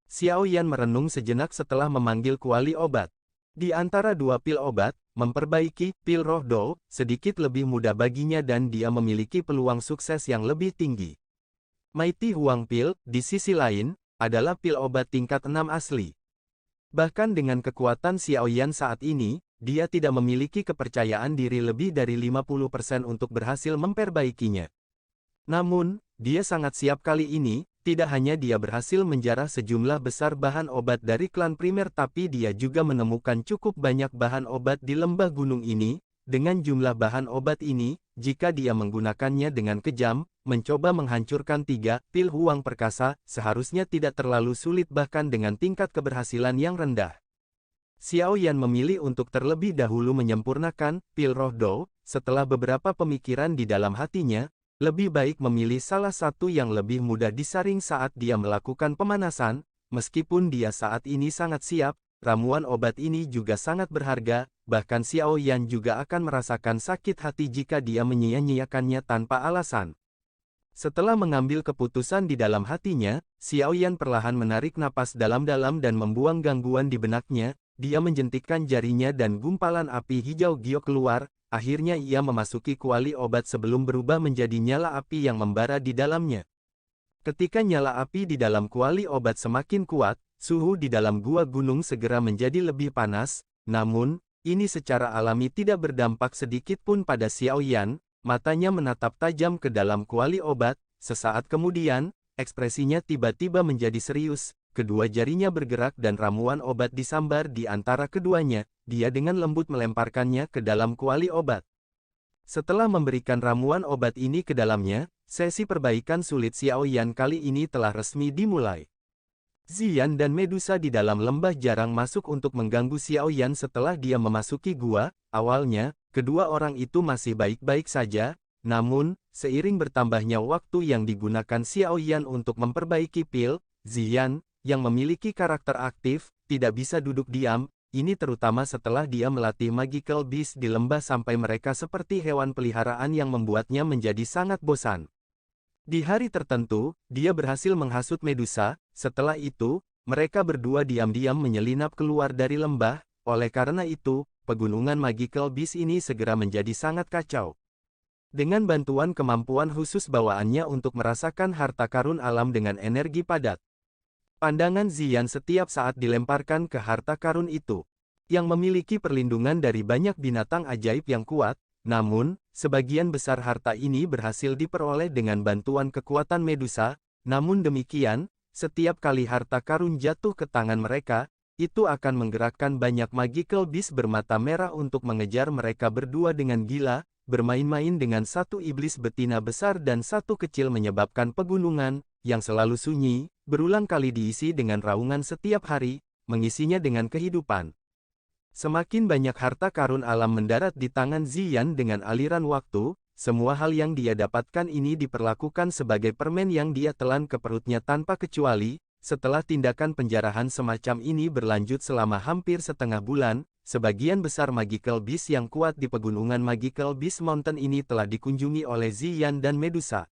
Xiao Yan merenung sejenak setelah memanggil kuali obat. Di antara dua pil obat, memperbaiki pil roh Dou sedikit lebih mudah baginya dan dia memiliki peluang sukses yang lebih tinggi. Mighty Huang Pil, di sisi lain, adalah pil obat tingkat 6 asli. Bahkan dengan kekuatan Xiao Yan saat ini, dia tidak memiliki kepercayaan diri lebih dari 50% untuk berhasil memperbaikinya. Namun, dia sangat siap kali ini. Tidak hanya dia berhasil menjarah sejumlah besar bahan obat dari klan primer tapi dia juga menemukan cukup banyak bahan obat di lembah gunung ini. Dengan jumlah bahan obat ini, jika dia menggunakannya dengan kejam, mencoba menghancurkan 3 pil huang perkasa, seharusnya tidak terlalu sulit bahkan dengan tingkat keberhasilan yang rendah. Xiao Yan memilih untuk terlebih dahulu menyempurnakan pil roh Dou. Setelah beberapa pemikiran di dalam hatinya, lebih baik memilih salah satu yang lebih mudah disaring saat dia melakukan pemanasan. Meskipun dia saat ini sangat siap, ramuan obat ini juga sangat berharga, bahkan Xiao Yan juga akan merasakan sakit hati jika dia menyia-nyiakannya tanpa alasan. Setelah mengambil keputusan di dalam hatinya, Xiao Yan perlahan menarik napas dalam-dalam dan membuang gangguan di benaknya. Dia menjentikkan jarinya dan gumpalan api hijau giok keluar. Akhirnya ia memasuki kuali obat sebelum berubah menjadi nyala api yang membara di dalamnya. Ketika nyala api di dalam kuali obat semakin kuat, suhu di dalam gua gunung segera menjadi lebih panas. Namun, ini secara alami tidak berdampak sedikit pun pada Xiao Yan. Matanya menatap tajam ke dalam kuali obat. Sesaat kemudian, ekspresinya tiba-tiba menjadi serius. Kedua jarinya bergerak dan ramuan obat disambar di antara keduanya. Dia dengan lembut melemparkannya ke dalam kuali obat. Setelah memberikan ramuan obat ini ke dalamnya, sesi perbaikan sulit Xiao Yan kali ini telah resmi dimulai. Ziyan dan Medusa di dalam lembah jarang masuk untuk mengganggu Xiao Yan setelah dia memasuki gua. Awalnya, kedua orang itu masih baik-baik saja. Namun, seiring bertambahnya waktu yang digunakan Xiao Yan untuk memperbaiki pil, Ziyan, yang memiliki karakter aktif, tidak bisa duduk diam. Ini terutama setelah dia melatih Magical Beast di lembah sampai mereka seperti hewan peliharaan yang membuatnya menjadi sangat bosan. Di hari tertentu, dia berhasil menghasut Medusa. Setelah itu, mereka berdua diam-diam menyelinap keluar dari lembah. Oleh karena itu, pegunungan Magical Beast ini segera menjadi sangat kacau. Dengan bantuan kemampuan khusus bawaannya untuk merasakan harta karun alam dengan energi padat, pandangan Ziyan setiap saat dilemparkan ke harta karun itu, yang memiliki perlindungan dari banyak binatang ajaib yang kuat. Namun, sebagian besar harta ini berhasil diperoleh dengan bantuan kekuatan Medusa. Namun demikian, setiap kali harta karun jatuh ke tangan mereka, itu akan menggerakkan banyak Magical Beast bermata merah untuk mengejar mereka berdua dengan gila, bermain-main dengan satu iblis betina besar dan satu kecil menyebabkan pegunungan, yang selalu sunyi, berulang kali diisi dengan raungan setiap hari, mengisinya dengan kehidupan. Semakin banyak harta karun alam mendarat di tangan Ziyan dengan aliran waktu, semua hal yang dia dapatkan ini diperlakukan sebagai permen yang dia telan ke perutnya tanpa kecuali. Setelah tindakan penjarahan semacam ini berlanjut selama hampir setengah bulan, sebagian besar Magical Beast yang kuat di pegunungan Magical Beast Mountain ini telah dikunjungi oleh Ziyan dan Medusa.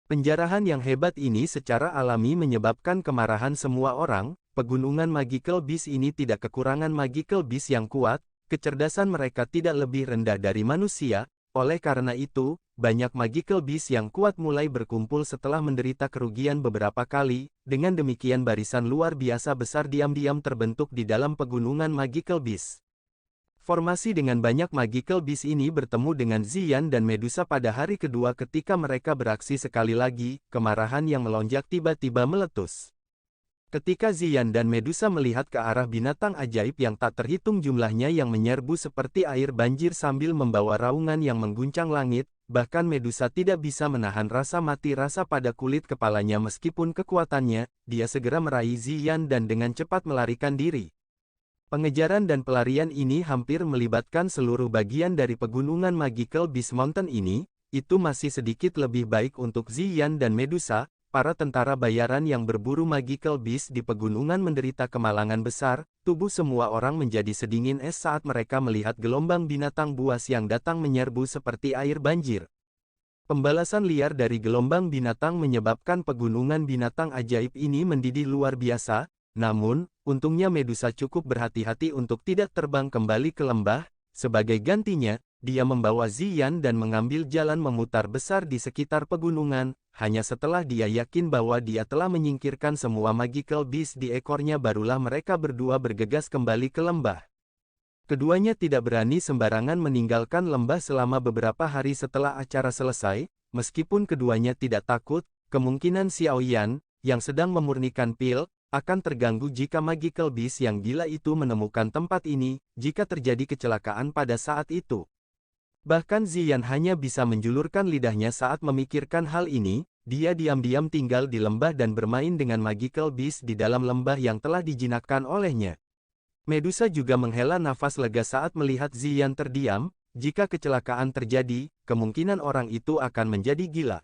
Penjarahan yang hebat ini secara alami menyebabkan kemarahan semua orang. Pegunungan Magical Beast ini tidak kekurangan Magical Beast yang kuat, kecerdasan mereka tidak lebih rendah dari manusia. Oleh karena itu, banyak Magical Beast yang kuat mulai berkumpul setelah menderita kerugian beberapa kali. Dengan demikian barisan luar biasa besar diam-diam terbentuk di dalam pegunungan Magical Beast. Formasi dengan banyak Magical Beast ini bertemu dengan Ziyan dan Medusa pada hari kedua. Ketika mereka beraksi sekali lagi, kemarahan yang melonjak tiba-tiba meletus. Ketika Ziyan dan Medusa melihat ke arah binatang ajaib yang tak terhitung jumlahnya yang menyerbu seperti air banjir sambil membawa raungan yang mengguncang langit, bahkan Medusa tidak bisa menahan rasa mati rasa pada kulit kepalanya meskipun kekuatannya, dia segera meraih Ziyan dan dengan cepat melarikan diri. Pengejaran dan pelarian ini hampir melibatkan seluruh bagian dari pegunungan Magical Beast Mountain ini, itu masih sedikit lebih baik untuk Ziyan dan Medusa. Para tentara bayaran yang berburu Magical Beast di pegunungan menderita kemalangan besar, tubuh semua orang menjadi sedingin es saat mereka melihat gelombang binatang buas yang datang menyerbu seperti air banjir. Pembalasan liar dari gelombang binatang menyebabkan pegunungan binatang ajaib ini mendidih luar biasa, namun, untungnya Medusa cukup berhati-hati untuk tidak terbang kembali ke lembah. Sebagai gantinya, dia membawa Ziyan dan mengambil jalan memutar besar di sekitar pegunungan. Hanya setelah dia yakin bahwa dia telah menyingkirkan semua Magical Beast di ekornya barulah mereka berdua bergegas kembali ke lembah. Keduanya tidak berani sembarangan meninggalkan lembah selama beberapa hari setelah acara selesai, meskipun keduanya tidak takut, kemungkinan Xiaoyan, yang sedang memurnikan pil, akan terganggu jika Magical Beast yang gila itu menemukan tempat ini, jika terjadi kecelakaan pada saat itu. Bahkan Ziyan hanya bisa menjulurkan lidahnya saat memikirkan hal ini, dia diam-diam tinggal di lembah dan bermain dengan Magical Beast di dalam lembah yang telah dijinakkan olehnya. Medusa juga menghela nafas lega saat melihat Ziyan terdiam, jika kecelakaan terjadi, kemungkinan orang itu akan menjadi gila.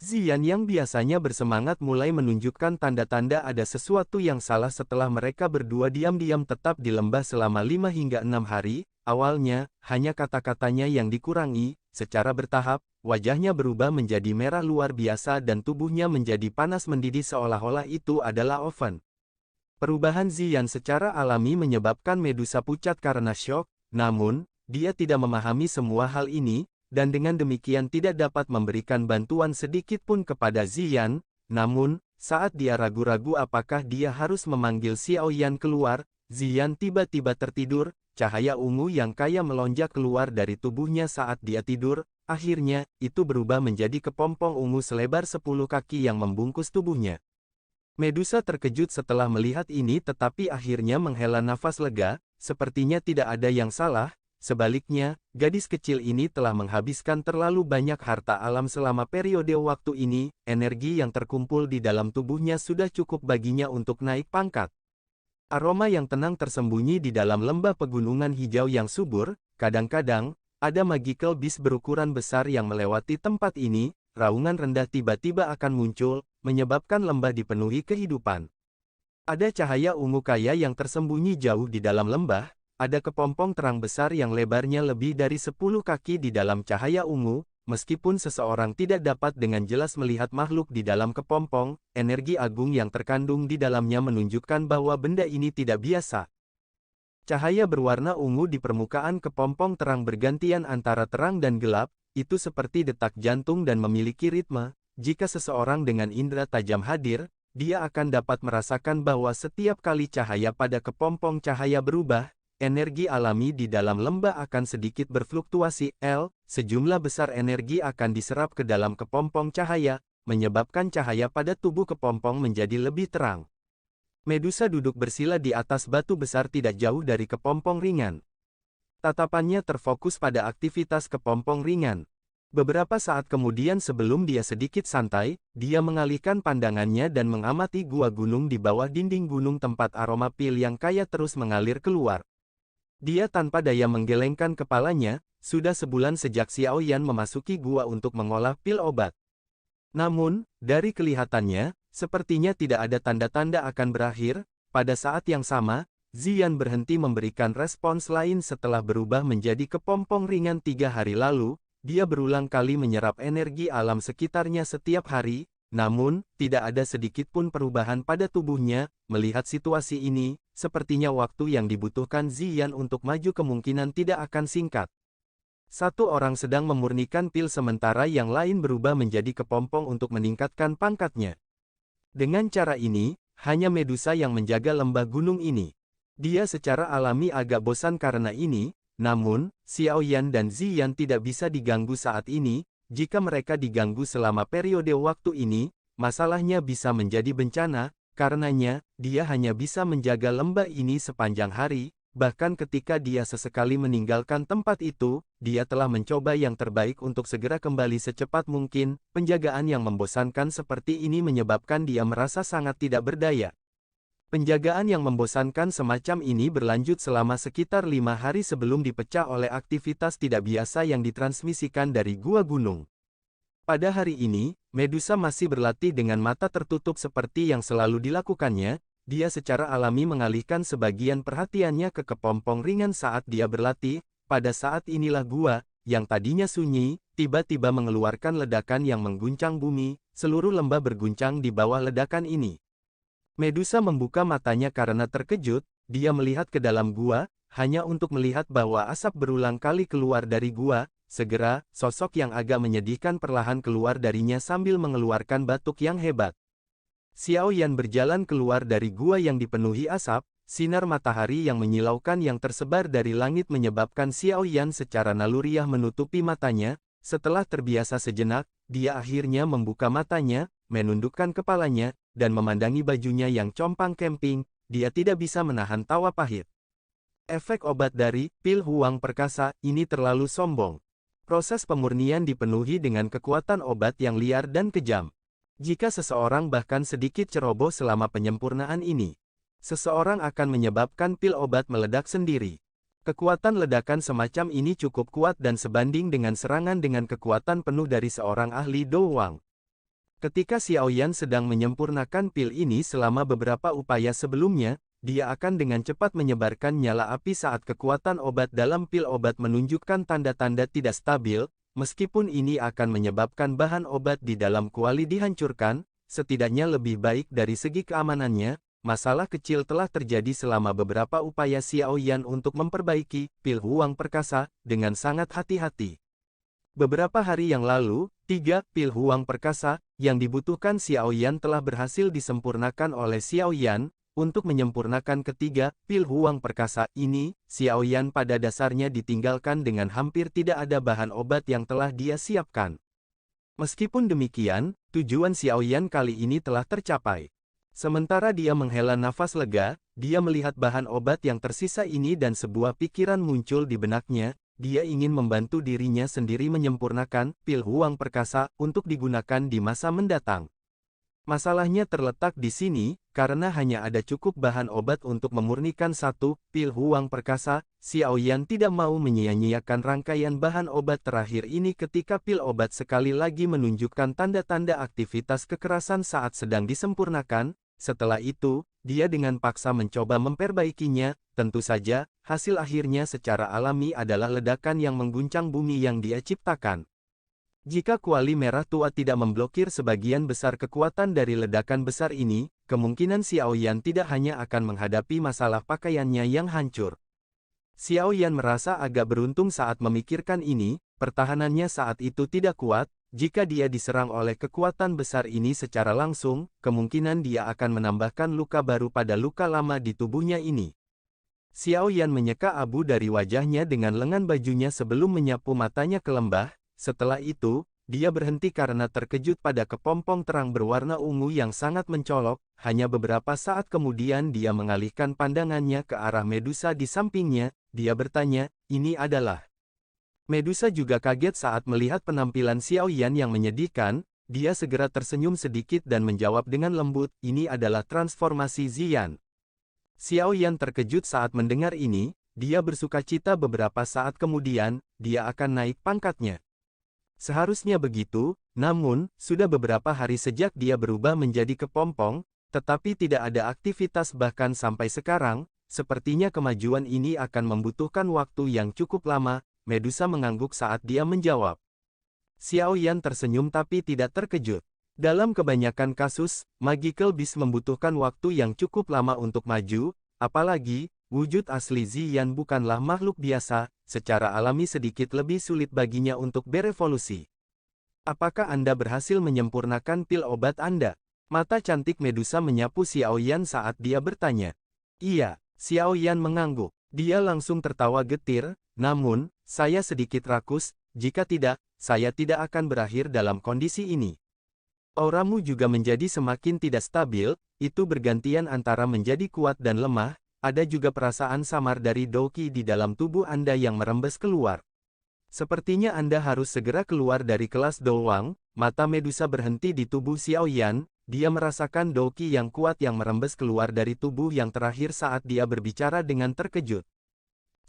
Ziyan yang biasanya bersemangat mulai menunjukkan tanda-tanda ada sesuatu yang salah setelah mereka berdua diam-diam tetap di lembah selama 5 hingga 6 hari. Awalnya, hanya kata-katanya yang dikurangi, secara bertahap, wajahnya berubah menjadi merah luar biasa dan tubuhnya menjadi panas mendidih seolah-olah itu adalah oven. Perubahan Ziyan secara alami menyebabkan Medusa pucat karena syok, namun, dia tidak memahami semua hal ini, dan dengan demikian tidak dapat memberikan bantuan sedikit pun kepada Ziyan. Namun, saat dia ragu-ragu apakah dia harus memanggil Xiaoyan keluar, Ziyan tiba-tiba tertidur. Cahaya ungu yang kaya melonjak keluar dari tubuhnya saat dia tidur, akhirnya, itu berubah menjadi kepompong ungu selebar 10 kaki yang membungkus tubuhnya. Medusa terkejut setelah melihat ini tetapi akhirnya menghela nafas lega, sepertinya tidak ada yang salah, sebaliknya, gadis kecil ini telah menghabiskan terlalu banyak harta alam selama periode waktu ini, energi yang terkumpul di dalam tubuhnya sudah cukup baginya untuk naik pangkat. Aroma yang tenang tersembunyi di dalam lembah pegunungan hijau yang subur, kadang-kadang, ada Magical Beast berukuran besar yang melewati tempat ini, raungan rendah tiba-tiba akan muncul, menyebabkan lembah dipenuhi kehidupan. Ada cahaya ungu kaya yang tersembunyi jauh di dalam lembah, ada kepompong terang besar yang lebarnya lebih dari 10 kaki di dalam cahaya ungu. Meskipun seseorang tidak dapat dengan jelas melihat makhluk di dalam kepompong, energi agung yang terkandung di dalamnya menunjukkan bahwa benda ini tidak biasa. Cahaya berwarna ungu di permukaan kepompong terang bergantian antara terang dan gelap, itu seperti detak jantung dan memiliki ritme. Jika seseorang dengan indera tajam hadir, dia akan dapat merasakan bahwa setiap kali cahaya pada kepompong cahaya berubah, energi alami di dalam lembah akan sedikit berfluktuasi. Sejumlah besar energi akan diserap ke dalam kepompong cahaya, menyebabkan cahaya pada tubuh kepompong menjadi lebih terang. Medusa duduk bersila di atas batu besar tidak jauh dari kepompong ringan. Tatapannya terfokus pada aktivitas kepompong ringan. Beberapa saat kemudian sebelum dia sedikit santai, dia mengalihkan pandangannya dan mengamati gua gunung di bawah dinding gunung tempat aroma pil yang kaya terus mengalir keluar. Dia tanpa daya menggelengkan kepalanya, sudah sebulan sejak Xiaoyan memasuki gua untuk mengolah pil obat. Namun, dari kelihatannya, sepertinya tidak ada tanda-tanda akan berakhir. Pada saat yang sama, Ziyan berhenti memberikan respons lain setelah berubah menjadi kepompong ringan 3 hari lalu. Dia berulang kali menyerap energi alam sekitarnya setiap hari, namun, tidak ada sedikit pun perubahan pada tubuhnya. Melihat situasi ini, sepertinya waktu yang dibutuhkan Ziyan untuk maju kemungkinan tidak akan singkat. Satu orang sedang memurnikan pil sementara yang lain berubah menjadi kepompong untuk meningkatkan pangkatnya. Dengan cara ini, hanya Medusa yang menjaga lembah gunung ini. Dia secara alami agak bosan karena ini, namun, Xiaoyan dan Ziyan tidak bisa diganggu saat ini. Jika mereka diganggu selama periode waktu ini, masalahnya bisa menjadi bencana. Karenanya, dia hanya bisa menjaga lembah ini sepanjang hari, bahkan ketika dia sesekali meninggalkan tempat itu, dia telah mencoba yang terbaik untuk segera kembali secepat mungkin. Penjagaan yang membosankan seperti ini menyebabkan dia merasa sangat tidak berdaya. Penjagaan yang membosankan semacam ini berlanjut selama sekitar 5 hari sebelum dipecah oleh aktivitas tidak biasa yang ditransmisikan dari gua gunung. Pada hari ini, Medusa masih berlatih dengan mata tertutup seperti yang selalu dilakukannya. Dia secara alami mengalihkan sebagian perhatiannya ke kepompong ringan saat dia berlatih. Pada saat inilah gua, yang tadinya sunyi, tiba-tiba mengeluarkan ledakan yang mengguncang bumi. Seluruh lembah berguncang di bawah ledakan ini. Medusa membuka matanya karena terkejut. Dia melihat ke dalam gua, hanya untuk melihat bahwa asap berulang kali keluar dari gua. Segera, sosok yang agak menyedihkan perlahan keluar darinya sambil mengeluarkan batuk yang hebat. Xiao Yan berjalan keluar dari gua yang dipenuhi asap. Sinar matahari yang menyilaukan yang tersebar dari langit menyebabkan Xiao Yan secara naluriah menutupi matanya. Setelah terbiasa sejenak, dia akhirnya membuka matanya, menundukkan kepalanya, dan memandangi bajunya yang compang camping. Dia tidak bisa menahan tawa pahit. Efek obat dari pil Huang Perkasa ini terlalu sombong. Proses pemurnian dipenuhi dengan kekuatan obat yang liar dan kejam. Jika seseorang bahkan sedikit ceroboh selama penyempurnaan ini, seseorang akan menyebabkan pil obat meledak sendiri. Kekuatan ledakan semacam ini cukup kuat dan sebanding dengan serangan dengan kekuatan penuh dari seorang ahli doang. Ketika Xiao Yan sedang menyempurnakan pil ini selama beberapa upaya sebelumnya, dia akan dengan cepat menyebarkan nyala api saat kekuatan obat dalam pil obat menunjukkan tanda-tanda tidak stabil. Meskipun ini akan menyebabkan bahan obat di dalam kuali dihancurkan, setidaknya lebih baik dari segi keamanannya. Masalah kecil telah terjadi selama beberapa upaya Xiao Yan untuk memperbaiki pil Huang Perkasa dengan sangat hati-hati. Beberapa hari yang lalu, 3 pil Huang Perkasa yang dibutuhkan Xiao Yan telah berhasil disempurnakan oleh Xiao Yan. Untuk menyempurnakan ketiga pil Huang Perkasa ini, Xiao Yan pada dasarnya ditinggalkan dengan hampir tidak ada bahan obat yang telah dia siapkan. Meskipun demikian, tujuan Xiao Yan kali ini telah tercapai. Sementara dia menghela nafas lega, dia melihat bahan obat yang tersisa ini dan sebuah pikiran muncul di benaknya. Dia ingin membantu dirinya sendiri menyempurnakan pil Huang Perkasa untuk digunakan di masa mendatang. Masalahnya terletak di sini, karena hanya ada cukup bahan obat untuk memurnikan 1 pil Huang Perkasa. Xiao Yan tidak mau menyia-nyiakan rangkaian bahan obat terakhir ini ketika pil obat sekali lagi menunjukkan tanda-tanda aktivitas kekerasan saat sedang disempurnakan. Setelah itu, dia dengan paksa mencoba memperbaikinya. Tentu saja, hasil akhirnya secara alami adalah ledakan yang mengguncang bumi yang dia ciptakan. Jika kuali merah tua tidak memblokir sebagian besar kekuatan dari ledakan besar ini, kemungkinan Xiao Yan tidak hanya akan menghadapi masalah pakaiannya yang hancur. Xiao Yan merasa agak beruntung saat memikirkan ini. Pertahanannya saat itu tidak kuat. Jika dia diserang oleh kekuatan besar ini secara langsung, kemungkinan dia akan menambahkan luka baru pada luka lama di tubuhnya ini. Xiao Yan menyeka abu dari wajahnya dengan lengan bajunya sebelum menyapu matanya ke lembah. Setelah itu, dia berhenti karena terkejut pada kepompong terang berwarna ungu yang sangat mencolok. Hanya beberapa saat kemudian dia mengalihkan pandangannya ke arah Medusa di sampingnya. Dia bertanya, "Ini adalah..." Medusa juga kaget saat melihat penampilan Xiao Yan yang menyedihkan. Dia segera tersenyum sedikit dan menjawab dengan lembut, "Ini adalah transformasi Ziyan." Xiao Yan terkejut saat mendengar ini. Dia bersukacita beberapa saat kemudian, dia akan naik pangkatnya. Seharusnya begitu, namun, sudah beberapa hari sejak dia berubah menjadi kepompong, tetapi tidak ada aktivitas bahkan sampai sekarang. Sepertinya kemajuan ini akan membutuhkan waktu yang cukup lama. Medusa mengangguk saat dia menjawab. Xiao Yan tersenyum tapi tidak terkejut. Dalam kebanyakan kasus, Magical Beast membutuhkan waktu yang cukup lama untuk maju, apalagi, wujud asli Ziyan bukanlah makhluk biasa. Secara alami sedikit lebih sulit baginya untuk berevolusi. Apakah Anda berhasil menyempurnakan pil obat Anda? Mata cantik Medusa menyapu Xiao Yan saat dia bertanya. Iya, Xiao Yan mengangguk. Dia langsung tertawa getir, namun, saya sedikit rakus, jika tidak, saya tidak akan berakhir dalam kondisi ini. Auramu juga menjadi semakin tidak stabil, itu bergantian antara menjadi kuat dan lemah, ada juga perasaan samar dari Douqi di dalam tubuh Anda yang merembes keluar. Sepertinya Anda harus segera keluar dari kelas Douwang. Mata Medusa berhenti di tubuh Xiao Yan, dia merasakan Douqi yang kuat yang merembes keluar dari tubuh yang terakhir saat dia berbicara dengan terkejut.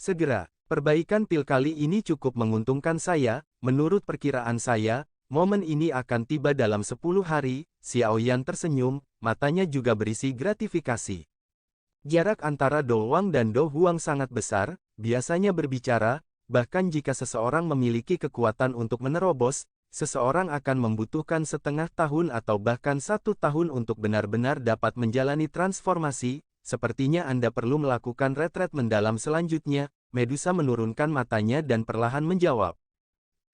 Segera, perbaikan pil kali ini cukup menguntungkan saya, menurut perkiraan saya, momen ini akan tiba dalam 10 hari, Xiao Yan tersenyum, matanya juga berisi gratifikasi. Jarak antara Douwang dan Douhuang sangat besar, biasanya berbicara, bahkan jika seseorang memiliki kekuatan untuk menerobos, seseorang akan membutuhkan setengah tahun atau bahkan 1 tahun untuk benar-benar dapat menjalani transformasi, sepertinya Anda perlu melakukan retret mendalam selanjutnya, Medusa menurunkan matanya dan perlahan menjawab.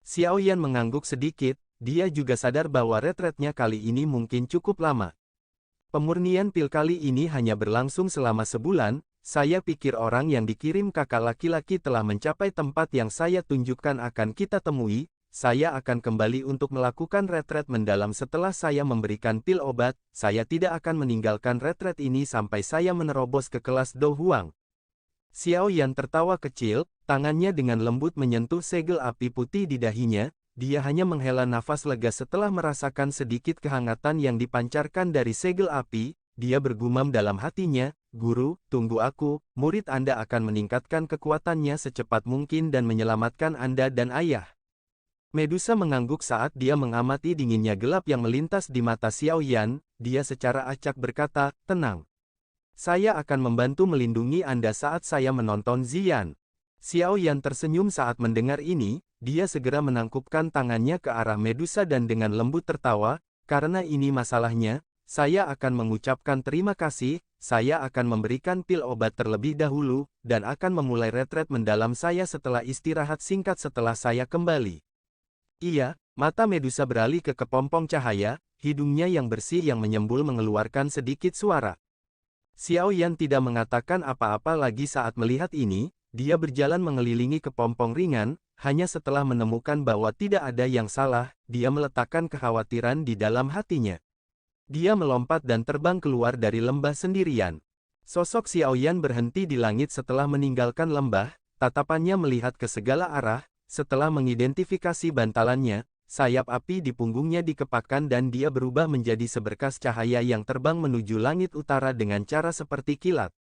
Xiao Yan mengangguk sedikit, dia juga sadar bahwa retretnya kali ini mungkin cukup lama. Pemurnian pil kali ini hanya berlangsung selama sebulan, saya pikir orang yang dikirim kakak laki-laki telah mencapai tempat yang saya tunjukkan akan kita temui, saya akan kembali untuk melakukan retret mendalam setelah saya memberikan pil obat, saya tidak akan meninggalkan retret ini sampai saya menerobos ke kelas Douhuang. Xiao Yan tertawa kecil, tangannya dengan lembut menyentuh segel api putih di dahinya, dia hanya menghela nafas lega setelah merasakan sedikit kehangatan yang dipancarkan dari segel api, dia bergumam dalam hatinya, Guru, tunggu aku, murid Anda akan meningkatkan kekuatannya secepat mungkin dan menyelamatkan Anda dan ayah. Medusa mengangguk saat dia mengamati dinginnya gelap yang melintas di mata Xiao Yan, dia secara acak berkata, tenang. Saya akan membantu melindungi Anda saat saya menonton Ziyan. Xiao Yan tersenyum saat mendengar ini, dia segera menangkupkan tangannya ke arah Medusa dan dengan lembut tertawa, karena ini masalahnya, saya akan mengucapkan terima kasih, saya akan memberikan pil obat terlebih dahulu, dan akan memulai retret mendalam saya setelah istirahat singkat setelah saya kembali. Iya, mata Medusa beralih ke kepompong cahaya, hidungnya yang bersih yang menyembul mengeluarkan sedikit suara. Xiao Yan tidak mengatakan apa-apa lagi saat melihat ini, dia berjalan mengelilingi kepompong ringan, hanya setelah menemukan bahwa tidak ada yang salah, dia meletakkan kekhawatiran di dalam hatinya. Dia melompat dan terbang keluar dari lembah sendirian. Sosok Xiao Yan berhenti di langit setelah meninggalkan lembah, tatapannya melihat ke segala arah, setelah mengidentifikasi bantalannya, sayap api di punggungnya dikepakkan dan dia berubah menjadi seberkas cahaya yang terbang menuju langit utara dengan cara seperti kilat.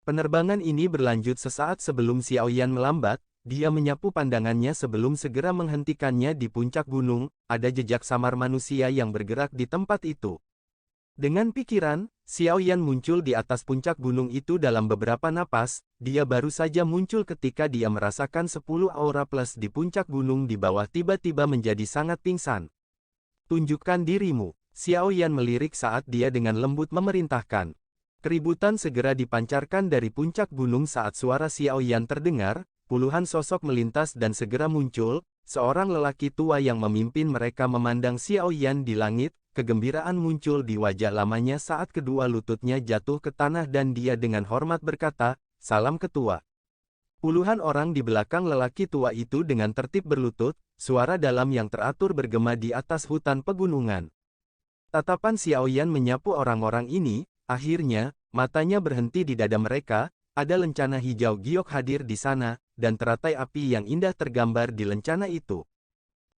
Penerbangan ini berlanjut sesaat sebelum Xiao Yan melambat, dia menyapu pandangannya sebelum segera menghentikannya di puncak gunung, ada jejak samar manusia yang bergerak di tempat itu. Dengan pikiran, Xiao Yan muncul di atas puncak gunung itu dalam beberapa napas, dia baru saja muncul ketika dia merasakan 10 aura plus di puncak gunung di bawah tiba-tiba menjadi sangat pingsan. Tunjukkan dirimu, Xiao Yan melirik saat dia dengan lembut memerintahkan. Keributan segera dipancarkan dari puncak gunung saat suara Xiao Yan terdengar, puluhan sosok melintas dan segera muncul, seorang lelaki tua yang memimpin mereka memandang Xiao Yan di langit. Kegembiraan muncul di wajah lamanya saat kedua lututnya jatuh ke tanah dan dia dengan hormat berkata, salam ketua. Puluhan orang di belakang lelaki tua itu dengan tertib berlutut, suara dalam yang teratur bergema di atas hutan pegunungan. Tatapan Xiao Yan menyapu orang-orang ini, akhirnya, matanya berhenti di dada mereka, ada lencana hijau giok hadir di sana, dan teratai api yang indah tergambar di lencana itu.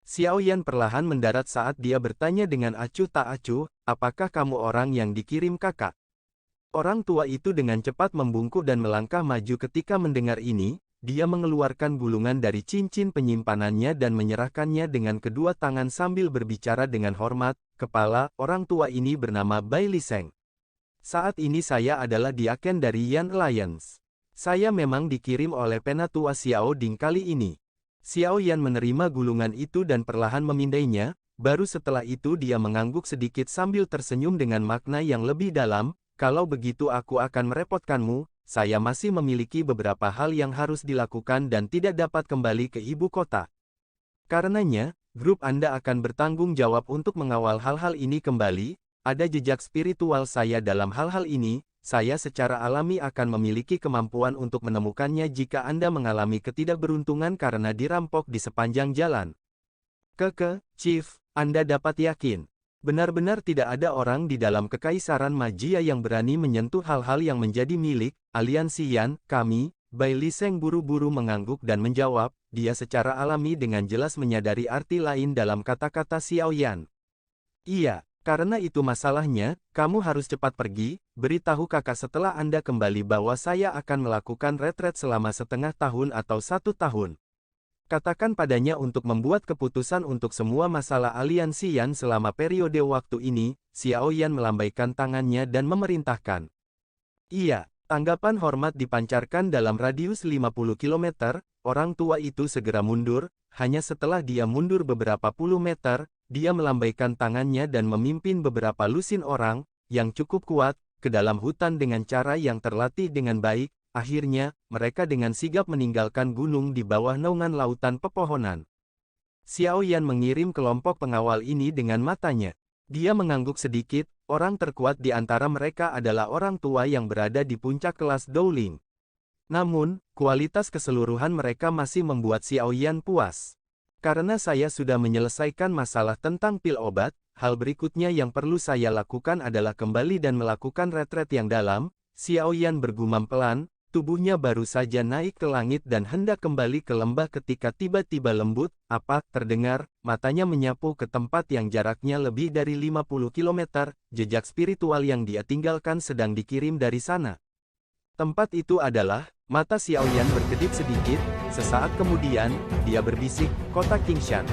Xiao Yan perlahan mendarat saat dia bertanya dengan acuh tak acuh, apakah kamu orang yang dikirim kakak? Orang tua itu dengan cepat membungkuk dan melangkah maju ketika mendengar ini, dia mengeluarkan gulungan dari cincin penyimpanannya dan menyerahkannya dengan kedua tangan sambil berbicara dengan hormat, kepala, orang tua ini bernama Bai Liseng. Saat ini saya adalah diaken dari Yan Alliance. Saya memang dikirim oleh penatua Xiao Ding kali ini. Xiao Yan menerima gulungan itu dan perlahan memindainya, baru setelah itu dia mengangguk sedikit sambil tersenyum dengan makna yang lebih dalam, kalau begitu aku akan merepotkanmu, saya masih memiliki beberapa hal yang harus dilakukan dan tidak dapat kembali ke ibu kota. Karenanya, grup Anda akan bertanggung jawab untuk mengawal hal-hal ini kembali, ada jejak spiritual saya dalam hal-hal ini, saya secara alami akan memiliki kemampuan untuk menemukannya jika Anda mengalami ketidakberuntungan karena dirampok di sepanjang jalan. Chief, Anda dapat yakin. Benar-benar tidak ada orang di dalam kekaisaran magia yang berani menyentuh hal-hal yang menjadi milik aliansi Yan, kami. Bai Liseng buru-buru mengangguk dan menjawab, dia secara alami dengan jelas menyadari arti lain dalam kata-kata Xiao Yan. Iya, karena itu masalahnya, kamu harus cepat pergi, beritahu kakak setelah Anda kembali bahwa saya akan melakukan retret selama setengah tahun atau 1 tahun. Katakan padanya untuk membuat keputusan untuk semua masalah aliansi Yan selama periode waktu ini. Xiao Yan melambaikan tangannya dan memerintahkan. Iya. Tanggapan hormat dipancarkan dalam radius 50 km, orang tua itu segera mundur, hanya setelah dia mundur beberapa puluh meter, dia melambaikan tangannya dan memimpin beberapa lusin orang, yang cukup kuat, ke dalam hutan dengan cara yang terlatih dengan baik. Akhirnya, mereka dengan sigap meninggalkan gunung di bawah naungan lautan pepohonan. Xiao Yan mengirim kelompok pengawal ini dengan matanya. Dia mengangguk sedikit, orang terkuat di antara mereka adalah orang tua yang berada di puncak kelas Dowling. Namun, kualitas keseluruhan mereka masih membuat Xiao Yan puas. Karena saya sudah menyelesaikan masalah tentang pil obat, hal berikutnya yang perlu saya lakukan adalah kembali dan melakukan retret yang dalam. Xiao Yan bergumam pelan, tubuhnya baru saja naik ke langit dan hendak kembali ke lembah ketika tiba-tiba lembut, apa, terdengar, matanya menyapu ke tempat yang jaraknya lebih dari 50 km, jejak spiritual yang dia tinggalkan sedang dikirim dari sana. Tempat itu adalah, mata Xiao Yan berkedip sedikit, sesaat kemudian, dia berbisik, kota Qingshan.